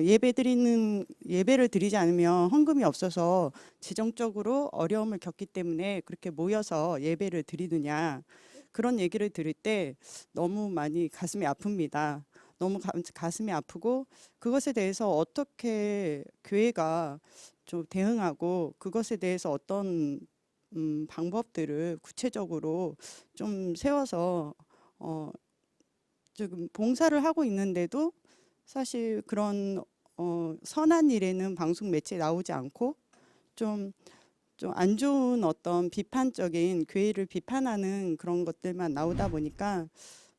예배를 드리지 않으면 헌금이 없어서 재정적으로 어려움을 겪기 때문에 그렇게 모여서 예배를 드리느냐. 그런 얘기를 들을 때 너무 많이 가슴이 아픕니다. 너무 가슴이 아프고 그것에 대해서 어떻게 교회가 좀 대응하고 그것에 대해서 어떤 방법들을 구체적으로 좀 세워서 지금 봉사를 하고 있는데도 사실 그런 선한 일에는 방송 매체에 나오지 않고 좀 안 좋은 어떤 비판적인 교회를 비판하는 그런 것들만 나오다 보니까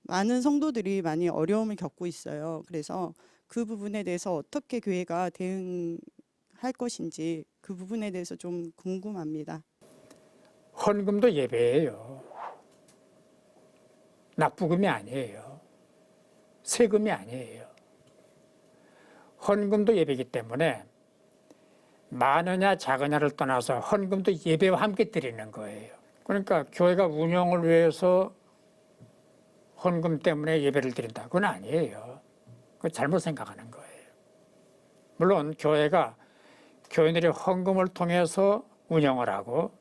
많은 성도들이 많이 어려움을 겪고 있어요. 그래서 그 부분에 대해서 어떻게 교회가 대응할 것인지 그 부분에 대해서 좀 궁금합니다. 헌금도 예배예요. 납부금이 아니에요. 세금이 아니에요. 헌금도 예배이기 때문에 많으냐 작으냐를 떠나서 헌금도 예배와 함께 드리는 거예요. 그러니까 교회가 운영을 위해서 헌금 때문에 예배를 드린다. 그건 아니에요. 그건 잘못 생각하는 거예요. 물론 교회가 교인들이 헌금을 통해서 운영을 하고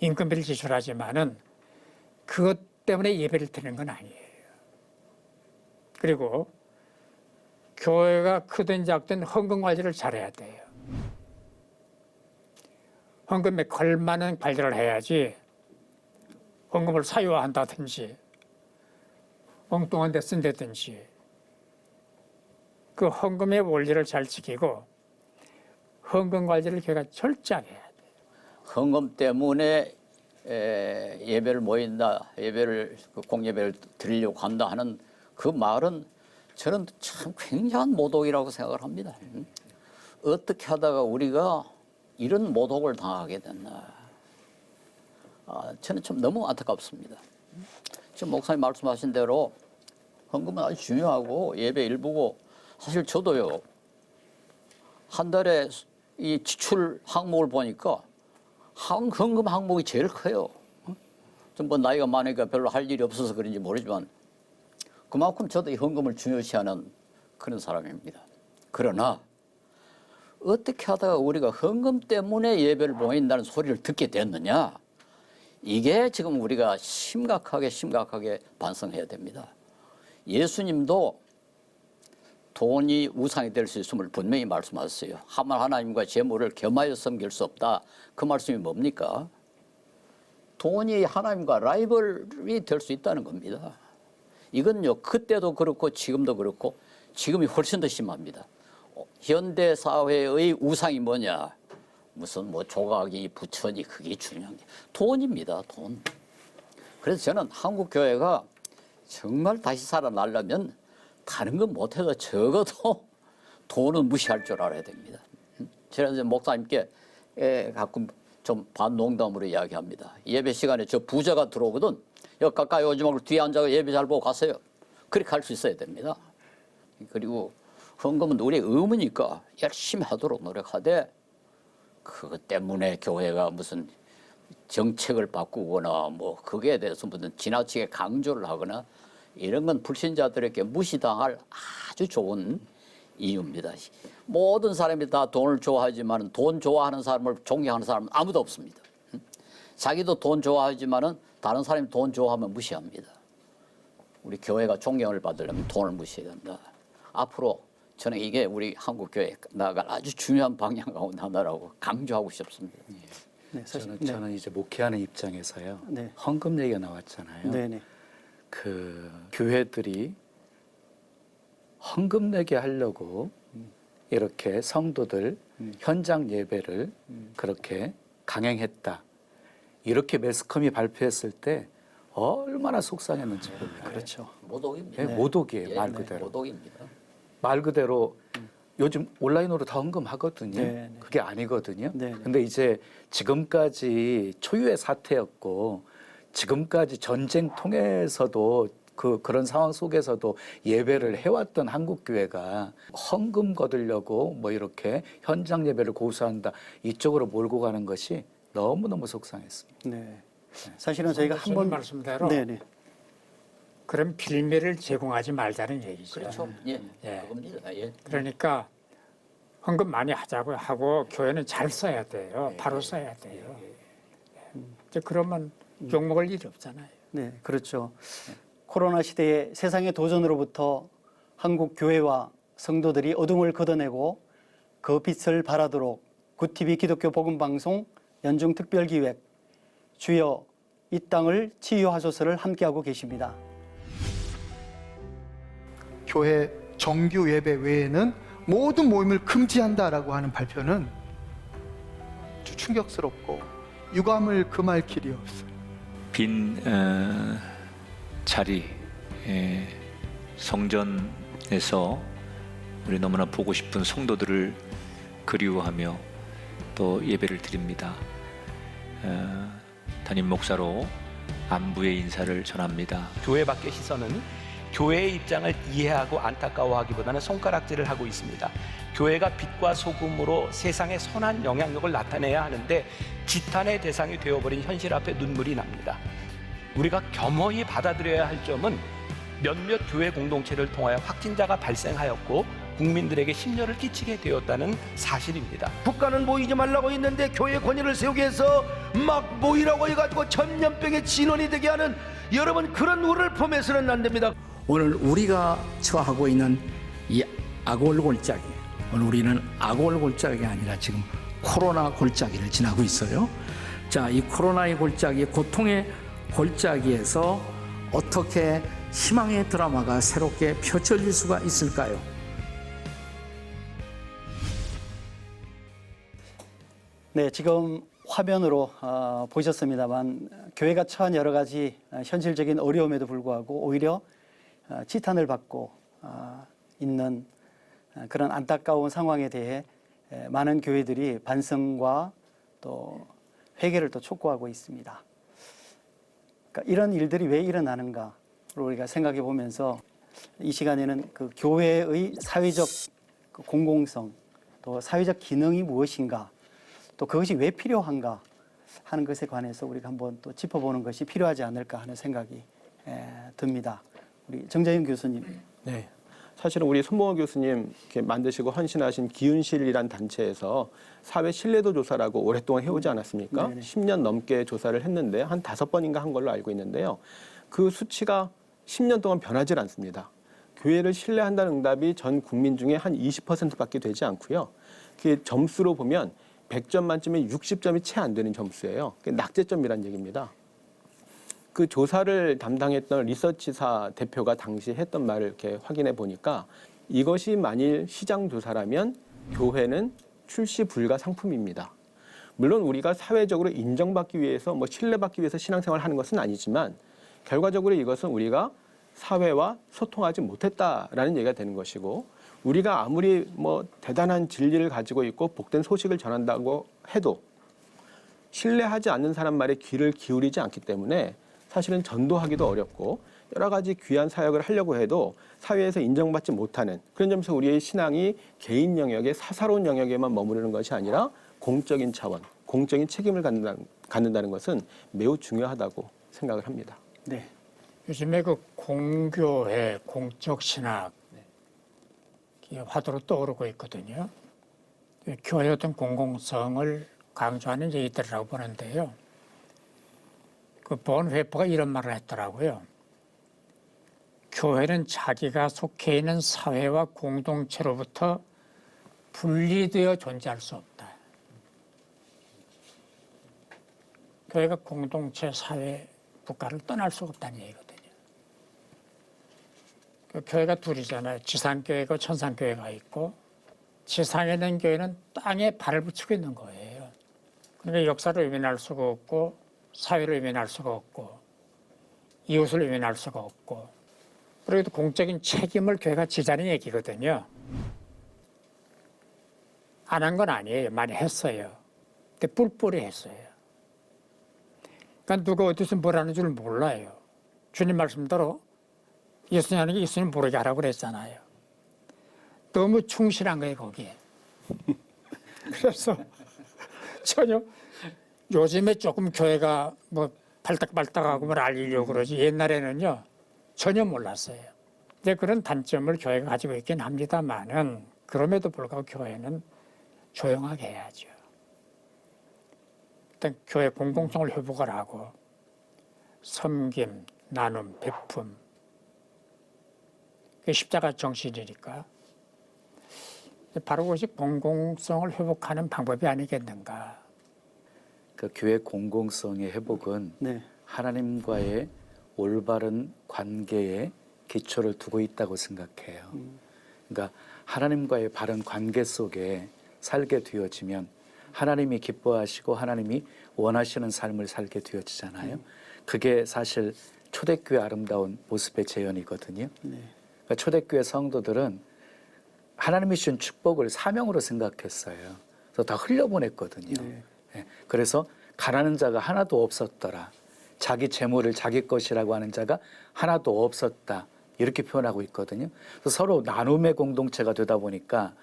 인건비를 지출하지만은 그것 때문에 예배를 드리는 건 아니에요. 그리고 교회가 크든 작든 헌금 관리를 잘해야 돼요. 헌금에 걸맞는 관리를 해야지 헌금을 사유화한다든지 엉뚱한 데 쓴다든지 그 헌금의 원리를 잘 지키고 헌금 관리를 교회가 철저하게 해야 돼요. 헌금 때문에 예배를 모인다, 공예배를 드리려고 한다 하는 그 말은 저는 참 굉장한 모독이라고 생각을 합니다. 어떻게 하다가 우리가 이런 모독을 당하게 됐나. 저는 참 너무 안타깝습니다. 지금 목사님 말씀하신 대로 헌금은 아주 중요하고 예배 일부고 사실 저도요. 한 달에 이 지출 항목을 보니까 헌금 항목이 제일 커요. 좀 뭐 나이가 많으니까 별로 할 일이 없어서 그런지 모르지만 그만큼 저도 이 헌금을 중요시하는 그런 사람입니다. 그러나 어떻게 하다가 우리가 헌금 때문에 예배를 모인다는 소리를 듣게 됐느냐. 이게 지금 우리가 심각하게 반성해야 됩니다. 예수님도 돈이 우상이 될 수 있음을 분명히 말씀하셨어요. 하나님과 재물을 겸하여 섬길 수 없다. 그 말씀이 뭡니까? 돈이 하나님과 라이벌이 될 수 있다는 겁니다. 이건요, 그때도 그렇고 지금도 그렇고 지금이 훨씬 더 심합니다. 현대 사회의 우상이 뭐냐? 무슨 뭐 조각이, 부처니 그게 중요한 게 돈입니다. 돈. 그래서 저는 한국 교회가 정말 다시 살아나려면 다른 건 못해도 적어도 돈은 무시할 줄 알아야 됩니다. 제가 이제 목사님께 가끔 좀 반농담으로 이야기합니다. 예배 시간에 저 부자가 들어오거든. 여기 가까이 오지 말고 뒤에 앉아서 예배 잘 보고 가세요. 그렇게 할 수 있어야 됩니다. 그리고 헌금은 우리의 의무니까 열심히 하도록 노력하되 그것 때문에 교회가 무슨 정책을 바꾸거나 뭐 거기에 대해서 무슨 지나치게 강조를 하거나 이런 건 불신자들에게 무시당할 아주 좋은 이유입니다. 모든 사람이 다 돈을 좋아하지만 돈 좋아하는 사람을 존경하는 사람은 아무도 없습니다. 자기도 돈 좋아하지만 다른 사람이 돈 좋아하면 무시합니다. 우리 교회가 존경을 받으려면 돈을 무시해야 된다. 앞으로 저는 이게 우리 한국 교회에 나아갈 아주 중요한 방향 가운데 하나라고 강조하고 싶습니다. 네, 사실, 저는 이제 목회하는 입장에서요. 네. 헌금 얘기가 나왔잖아요. 네네. 그 교회들이 헌금 내게 하려고 이렇게 성도들 현장 예배를 그렇게 강행했다. 이렇게 매스컴이 발표했을 때 얼마나 속상했는지 몰라요. 그렇죠. 모독입니다. 예, 모독이에요, 예, 말 그대로. 모독입니다. 말 그대로 요즘 온라인으로 다 언급하거든요. 네, 네. 그게 아니거든요. 네, 네. 근데 이제 지금까지 초유의 사태였고 지금까지 전쟁 통해서도 그런 상황 속에서도 예배를 해왔던 한국 교회가 헌금 거두려고 뭐 이렇게 현장 예배를 고수한다 이쪽으로 몰고 가는 것이 너무너무 속상했습니다. 네. 사실은 저희가 교수님 한번 말씀대로 네네. 그런 빌미를 제공하지 말자는 얘기죠. 그렇죠. 예, 예. 그겁니다. 예. 그러니까 헌금 많이 하자고 하고 교회는 잘 써야 돼요. 바로 써야 돼요. 이제 그러면 욕먹을 일이 없잖아요. 네, 그렇죠. 코로나 시대의 세상의 도전으로부터 한국 교회와 성도들이 어둠을 걷어내고 그 빛을 발하도록 굿TV 기독교 복음 방송 연중 특별 기획 주여 이 땅을 치유하소서를 함께하고 계십니다. 교회 정규 예배 외에는 모든 모임을 금지한다라고 하는 발표는 아주 충격스럽고 유감을 금할 길이 없어요. 빈 자리 성전에서 우리 너무나 보고 싶은 성도들을 그리워하며 또 예배를 드립니다. 담임 목사로 안부의 인사를 전합니다. 교회 밖의 시선은 교회의 입장을 이해하고 안타까워하기보다는 손가락질을 하고 있습니다. 교회가 빛과 소금으로 세상에 선한 영향력을 나타내야 하는데 지탄의 대상이 되어버린 현실 앞에 눈물이 납니다. 우리가 겸허히 받아들여야 할 점은 몇몇 교회 공동체를 통하여 확진자가 발생하였고 국민들에게 심려를 끼치게 되었다는 사실입니다. 국가는 모이지 말라고 했는데 교회 권위를 세우기 위해서 막 모이라고 해가지고 전염병의 진원이 되게 하는 여러분 그런 우를 범해서는 안 됩니다. 오늘 우리가 처하고 있는 이 악월 골짜기, 오늘 우리는 악월 골짜기가 아니라 지금 코로나 골짜기를 지나고 있어요. 자, 이 코로나의 골짜기, 고통의 골짜기에서 어떻게 희망의 드라마가 새롭게 펼쳐질 수가 있을까요? 네, 지금 화면으로 보셨습니다만 교회가 처한 여러 가지 현실적인 어려움에도 불구하고 오히려 지탄을 받고 있는 그런 안타까운 상황에 대해 많은 교회들이 반성과 또 회개를 또 촉구하고 있습니다. 그러니까 이런 일들이 왜 일어나는가를 우리가 생각해 보면서 이 시간에는 그 교회의 사회적 공공성 또 사회적 기능이 무엇인가 또 그것이 왜 필요한가 하는 것에 관해서 우리가 한번 또 짚어보는 것이 필요하지 않을까 하는 생각이 듭니다. 우리 정재윤 교수님. 네. 사실은 우리 손봉호 교수님 이렇게 만드시고 헌신하신 기은실이란 단체에서 사회 신뢰도 조사라고 오랫동안 해오지 않았습니까? 네네. 10년 넘게 조사를 했는데 한 5번인가 한 걸로 알고 있는데요. 그 수치가 10년 동안 변하지 않습니다. 교회를 신뢰한다는 응답이 전 국민 중에 한 20%밖에 되지 않고요. 그 점수로 보면 100점 만점에 60점이 채 안 되는 점수예요. 낙제점이란 얘기입니다. 그 조사를 담당했던 리서치사 대표가 당시 했던 말을 이렇게 확인해 보니까 이것이 만일 시장 조사라면 교회는 출시 불가 상품입니다. 물론 우리가 사회적으로 인정받기 위해서 뭐 신뢰받기 위해서 신앙생활을 하는 것은 아니지만 결과적으로 이것은 우리가 사회와 소통하지 못했다라는 얘기가 되는 것이고 우리가 아무리 뭐 대단한 진리를 가지고 있고 복된 소식을 전한다고 해도 신뢰하지 않는 사람 말에 귀를 기울이지 않기 때문에 사실은 전도하기도 어렵고 여러 가지 귀한 사역을 하려고 해도 사회에서 인정받지 못하는 그런 점에서 우리의 신앙이 개인 영역에 사사로운 영역에만 머무르는 것이 아니라 공적인 차원, 공적인 책임을 갖는다는 것은 매우 중요하다고 생각을 합니다. 네. 요즘에 그 공교회, 공적 신학 화두로 떠오르고 있거든요. 교회의 어떤 공공성을 강조하는 얘기들이라고 보는데요. 그 본회포가 이런 말을 했더라고요. 교회는 자기가 속해 있는 사회와 공동체로부터 분리되어 존재할 수 없다. 교회가 공동체, 사회, 국가를 떠날 수 없다는 얘기거든요. 그 교회가 둘이잖아요. 지상교회가 천상교회가 있고 지상에 있는 교회는 땅에 발을 붙이고 있는 거예요. 그러니까 역사를 외면할 수가 없고 사회를 외면할 수가 없고 이웃을 외면할 수가 없고 그래도 공적인 책임을 교회가 지자는 얘기거든요. 안 한 건 아니에요. 많이 했어요. 근데 뿔뿔이 했어요. 그러니까 누가 어디서 뭘 하는 줄 몰라요. 주님 말씀대로 예수님 하는 게 예수님 모르게 하라고 그랬잖아요. 너무 충실한 거예요, 거기에. 그래서 전혀 요즘에 조금 교회가 뭐 발딱발딱하고 뭘 알리려고 그러지 옛날에는요 전혀 몰랐어요. 근데 그런 단점을 교회가 가지고 있긴 합니다만은 그럼에도 불구하고 교회는 조용하게 해야죠. 일단 교회 공공성을 회복을 하고 섬김, 나눔, 베품 그게 십자가 정신이니까 바로 그것이 공공성을 회복하는 방법이 아니겠는가. 그 교회 공공성의 회복은 네. 하나님과의 올바른 관계에 기초를 두고 있다고 생각해요. 그러니까 하나님과의 바른 관계 속에 살게 되어지면 하나님이 기뻐하시고 하나님이 원하시는 삶을 살게 되어지잖아요. 그게 사실 초대교회 아름다운 모습의 재현이거든요. 네. 그러니까 초대교회 성도들은 하나님이 주신 축복을 사명으로 생각했어요. 그래서 다 흘려보냈거든요. 네. 예, 그래서 가난한 자가 하나도 없었더라. 자기 재물을 자기 것이라고 하는 자가 하나도 없었다. 이렇게 표현하고 있거든요. 그래서 서로 나눔의 공동체가 되다 보니까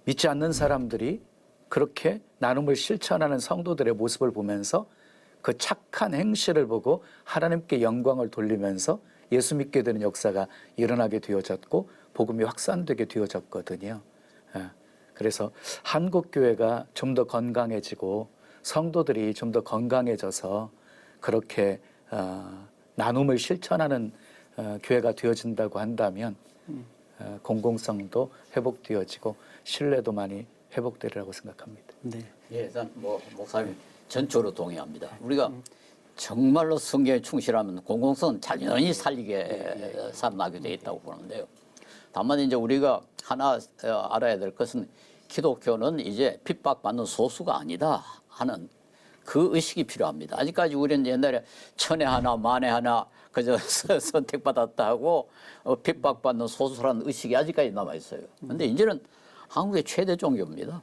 믿지 않는 사람들이 그렇게 나눔을 실천하는 성도들의 모습을 보면서 그 착한 행실을 보고 하나님께 영광을 돌리면서 예수 믿게 되는 역사가 일어나게 되어졌고 복음이 확산되게 되어졌거든요. 그래서 한국 교회가 좀 더 건강해지고 성도들이 좀 더 건강해져서 그렇게 나눔을 실천하는 교회가 되어진다고 한다면 공공성도 회복되어지고 신뢰도 많이 회복되리라고 생각합니다. 네. 예, 일단 뭐 목사님 전적으로 동의합니다. 우리가 정말로 성경에 충실하면 공공성은 당연히 살리게 살아나게 돼 있다고 보는데요. 다만 이제 우리가 하나 알아야 될 것은 기독교는 이제 핍박받는 소수가 아니다 하는 그 의식이 필요합니다. 아직까지 우리는 옛날에 천에 하나 만에 하나 그저 선택받았다 하고 핍박받는 소수라는 의식이 아직까지 남아 있어요. 그런데 이제는 한국의 최대 종교입니다.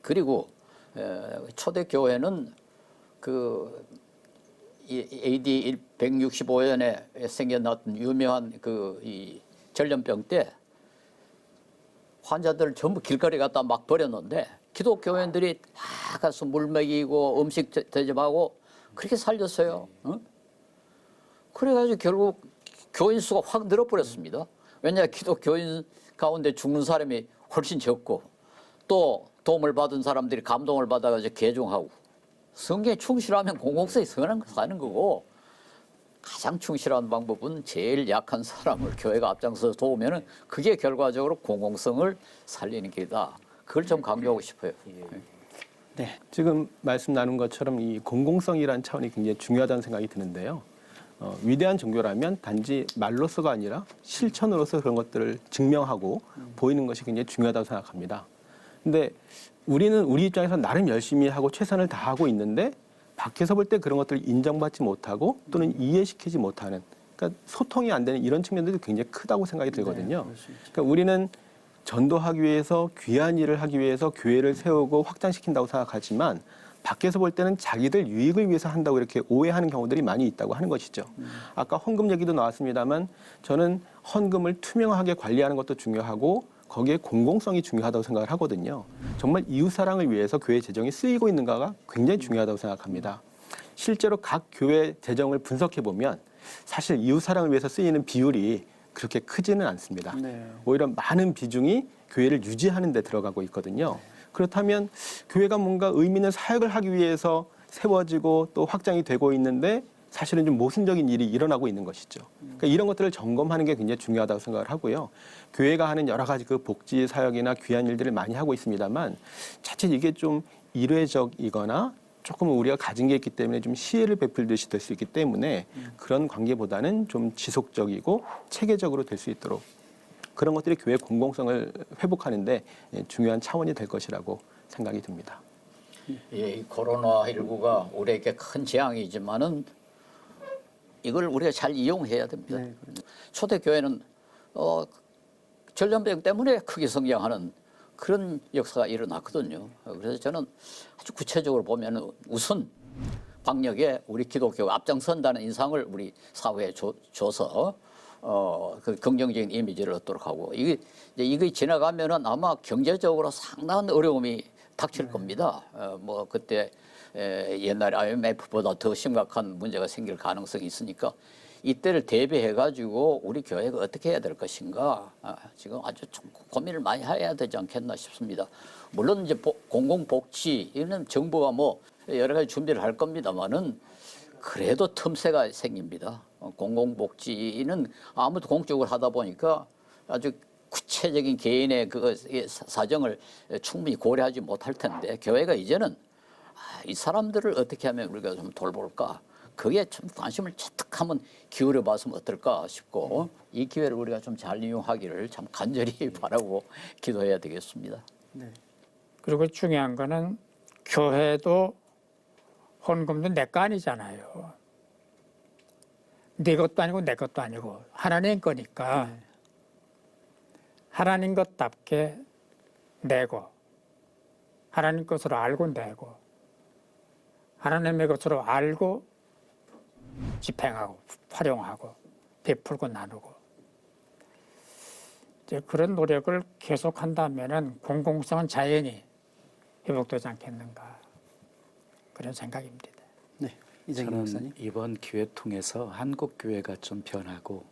그리고 초대교회는 그 AD 165년에 생겨났던 유명한 이 전염병 때 환자들을 전부 길거리 갖다 막 버렸는데 기독교인들이 다 가서 물 먹이고 음식 대접하고 그렇게 살렸어요. 그래가지고 결국 교인 수가 확 늘어버렸습니다. 왜냐 기독교인 가운데 죽는 사람이 훨씬 적고 또 도움을 받은 사람들이 감동을 받아가지고 개종하고 성경에 충실하면 공공성이 선한 거 사는 거고 가장 충실한 방법은 제일 약한 사람을 교회가 앞장서서 도우면은 그게 결과적으로 공공성을 살리는 길이다. 그걸 좀 강조하고 싶어요. 네. 지금 말씀 나눈 것처럼 이 공공성이라는 차원이 굉장히 중요하다는 생각이 드는데요. 위대한 종교라면 단지 말로서가 아니라 실천으로서 그런 것들을 증명하고 보이는 것이 굉장히 중요하다고 생각합니다. 근데 우리는 우리 입장에서 나름 열심히 하고 최선을 다하고 있는데 밖에서 볼 때 그런 것들을 인정받지 못하고 또는 이해시키지 못하는 그러니까 소통이 안 되는 이런 측면들도 굉장히 크다고 생각이 들거든요. 그러니까 우리는 전도하기 위해서 귀한 일을 하기 위해서 교회를 세우고 확장시킨다고 생각하지만 밖에서 볼 때는 자기들 유익을 위해서 한다고 이렇게 오해하는 경우들이 많이 있다고 하는 것이죠. 아까 헌금 얘기도 나왔습니다만 저는 헌금을 투명하게 관리하는 것도 중요하고 거기에 공공성이 중요하다고 생각을 하거든요. 정말 이웃사랑을 위해서 교회 재정이 쓰이고 있는가가 굉장히 중요하다고 생각합니다. 실제로 각 교회 재정을 분석해 보면 사실 이웃사랑을 위해서 쓰이는 비율이 그렇게 크지는 않습니다. 네. 오히려 많은 비중이 교회를 유지하는 데 들어가고 있거든요. 그렇다면 교회가 뭔가 의미 있는 사역을 하기 위해서 세워지고 또 확장이 되고 있는데 사실은 좀 모순적인 일이 일어나고 있는 것이죠. 그러니까 이런 것들을 점검하는 게 굉장히 중요하다고 생각을 하고요. 교회가 하는 여러 가지 그 복지 사역이나 귀한 일들을 많이 하고 있습니다만 자칫 이게 좀 일회적이거나 조금 우리가 가진 게 있기 때문에 좀 시혜를 베풀듯이 될 수 있기 때문에 그런 관계보다는 좀 지속적이고 체계적으로 될 수 있도록 그런 것들이 교회 공공성을 회복하는데 중요한 차원이 될 것이라고 생각이 듭니다. 예, 이 코로나19가 우리에게 큰 재앙이지만은 이걸 우리가 잘 이용해야 됩니다. 네. 초대교회는 전염병 때문에 크게 성장하는 그런 역사가 일어났거든요. 그래서 저는 아주 구체적으로 보면 우선 방역에 우리 기독교가 앞장선다는 인상을 우리 사회에 줘서 그 긍정적인 이미지를 얻도록 하고 이게 지나가면은 아마 경제적으로 상당한 어려움이 닥칠 겁니다. 뭐 그때 옛날 IMF보다 더 심각한 문제가 생길 가능성이 있으니까 이때를 대비해 가지고 우리 교회가 어떻게 해야 될 것인가 지금 아주 좀 고민을 많이 해야 되지 않겠나 싶습니다. 물론 이제 공공복지 이는 정부가 뭐 여러 가지 준비를 할 겁니다만은 그래도 틈새가 생깁니다. 공공복지는 아무도 공적으로 하다 보니까 아주 구체적인 개인의 그 사정을 충분히 고려하지 못할 텐데 교회가 이제는 이 사람들을 어떻게 하면 우리가 좀 돌볼까 거기에 좀 관심을 채택하면 기울여 봤으면 어떨까 싶고 이 기회를 우리가 좀 잘 이용하기를 참 간절히 바라고 기도해야 되겠습니다. 네. 그리고 중요한 거는 교회도 헌금도 내 거 아니잖아요. 네 것도 아니고 내 것도 아니고 하나님 거니까 하나님 것답게 내고 하나님 것으로 알고 내고 하나님의 것으로 알고 집행하고 활용하고 베풀고 나누고 이제 그런 노력을 계속한다면은 공공성은 자연히 회복되지 않겠는가 그런 생각입니다. 네, 이정희 저는 목사님. 이번 기회 통해서 한국 교회가 좀 변하고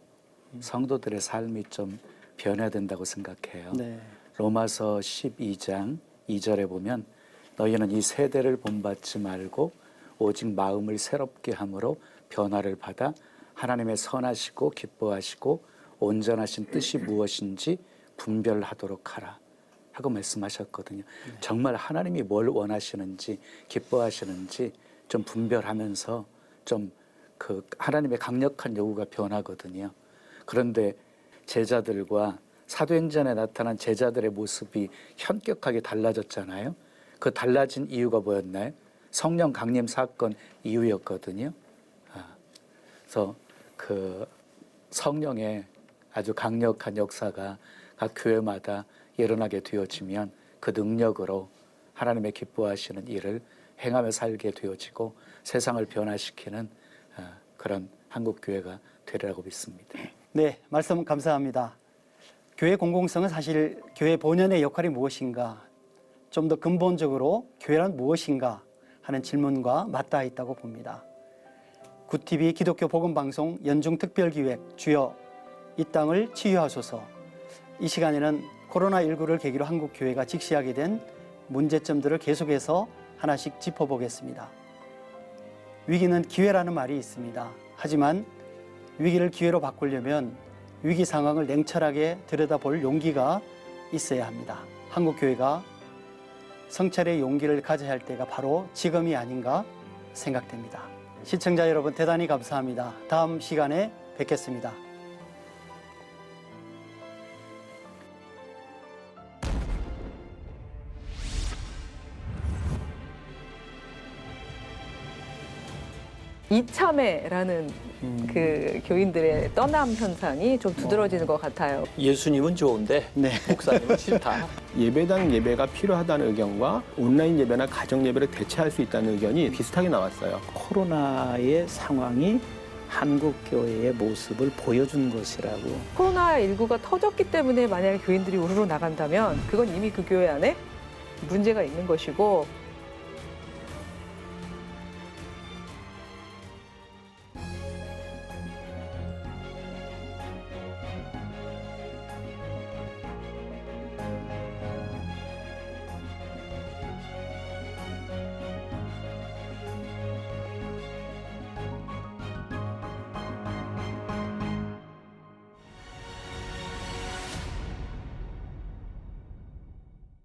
성도들의 삶이 좀 변해야 된다고 생각해요. 네. 로마서 12장 2절에 보면 너희는 이 세대를 본받지 말고 오직 마음을 새롭게 함으로 변화를 받아 하나님의 선하시고 기뻐하시고 온전하신 뜻이 무엇인지 분별하도록 하라 하고 말씀하셨거든요. 정말 하나님이 뭘 원하시는지 기뻐하시는지 좀 분별하면서 좀 그 하나님의 강력한 요구가 변하거든요. 그런데 제자들과 사도행전에 나타난 제자들의 모습이 현격하게 달라졌잖아요. 그 달라진 이유가 뭐였나요? 성령 강림 사건 이후였거든요. 그래서 그 성령의 아주 강력한 역사가 각 교회마다 일어나게 되어지면 그 능력으로 하나님의 기뻐하시는 일을 행하며 살게 되어지고 세상을 변화시키는 그런 한국 교회가 되리라고 믿습니다. 네, 말씀 감사합니다. 교회 공공성은 사실 교회 본연의 역할이 무엇인가, 좀 더 근본적으로 교회란 무엇인가 하는 질문과 맞닿아 있다고 봅니다. 구TV 기독교 복음방송 연중특별기획 주여 이 땅을 치유하소서. 이 시간에는 코로나19를 계기로 한국 교회가 직시하게 된 문제점들을 계속해서 하나씩 짚어보겠습니다. 위기는 기회라는 말이 있습니다. 하지만 위기를 기회로 바꾸려면 위기 상황을 냉철하게 들여다볼 용기가 있어야 합니다. 한국 교회가 성찰의 용기를 가져야 할 때가 바로 지금이 아닌가 생각됩니다. 시청자 여러분 대단히 감사합니다. 다음 시간에 뵙겠습니다. 이참에라는 그 교인들의 떠남 현상이 좀 두드러지는 것 같아요. 예수님은 좋은데 목사님은 싫다. 예배당 예배가 필요하다는 의견과 온라인 예배나 가정 예배를 대체할 수 있다는 의견이 비슷하게 나왔어요. 코로나의 상황이 한국 교회의 모습을 보여준 것이라고. 코로나19가 터졌기 때문에 만약에 교인들이 우르르 나간다면 그건 이미 그 교회 안에 문제가 있는 것이고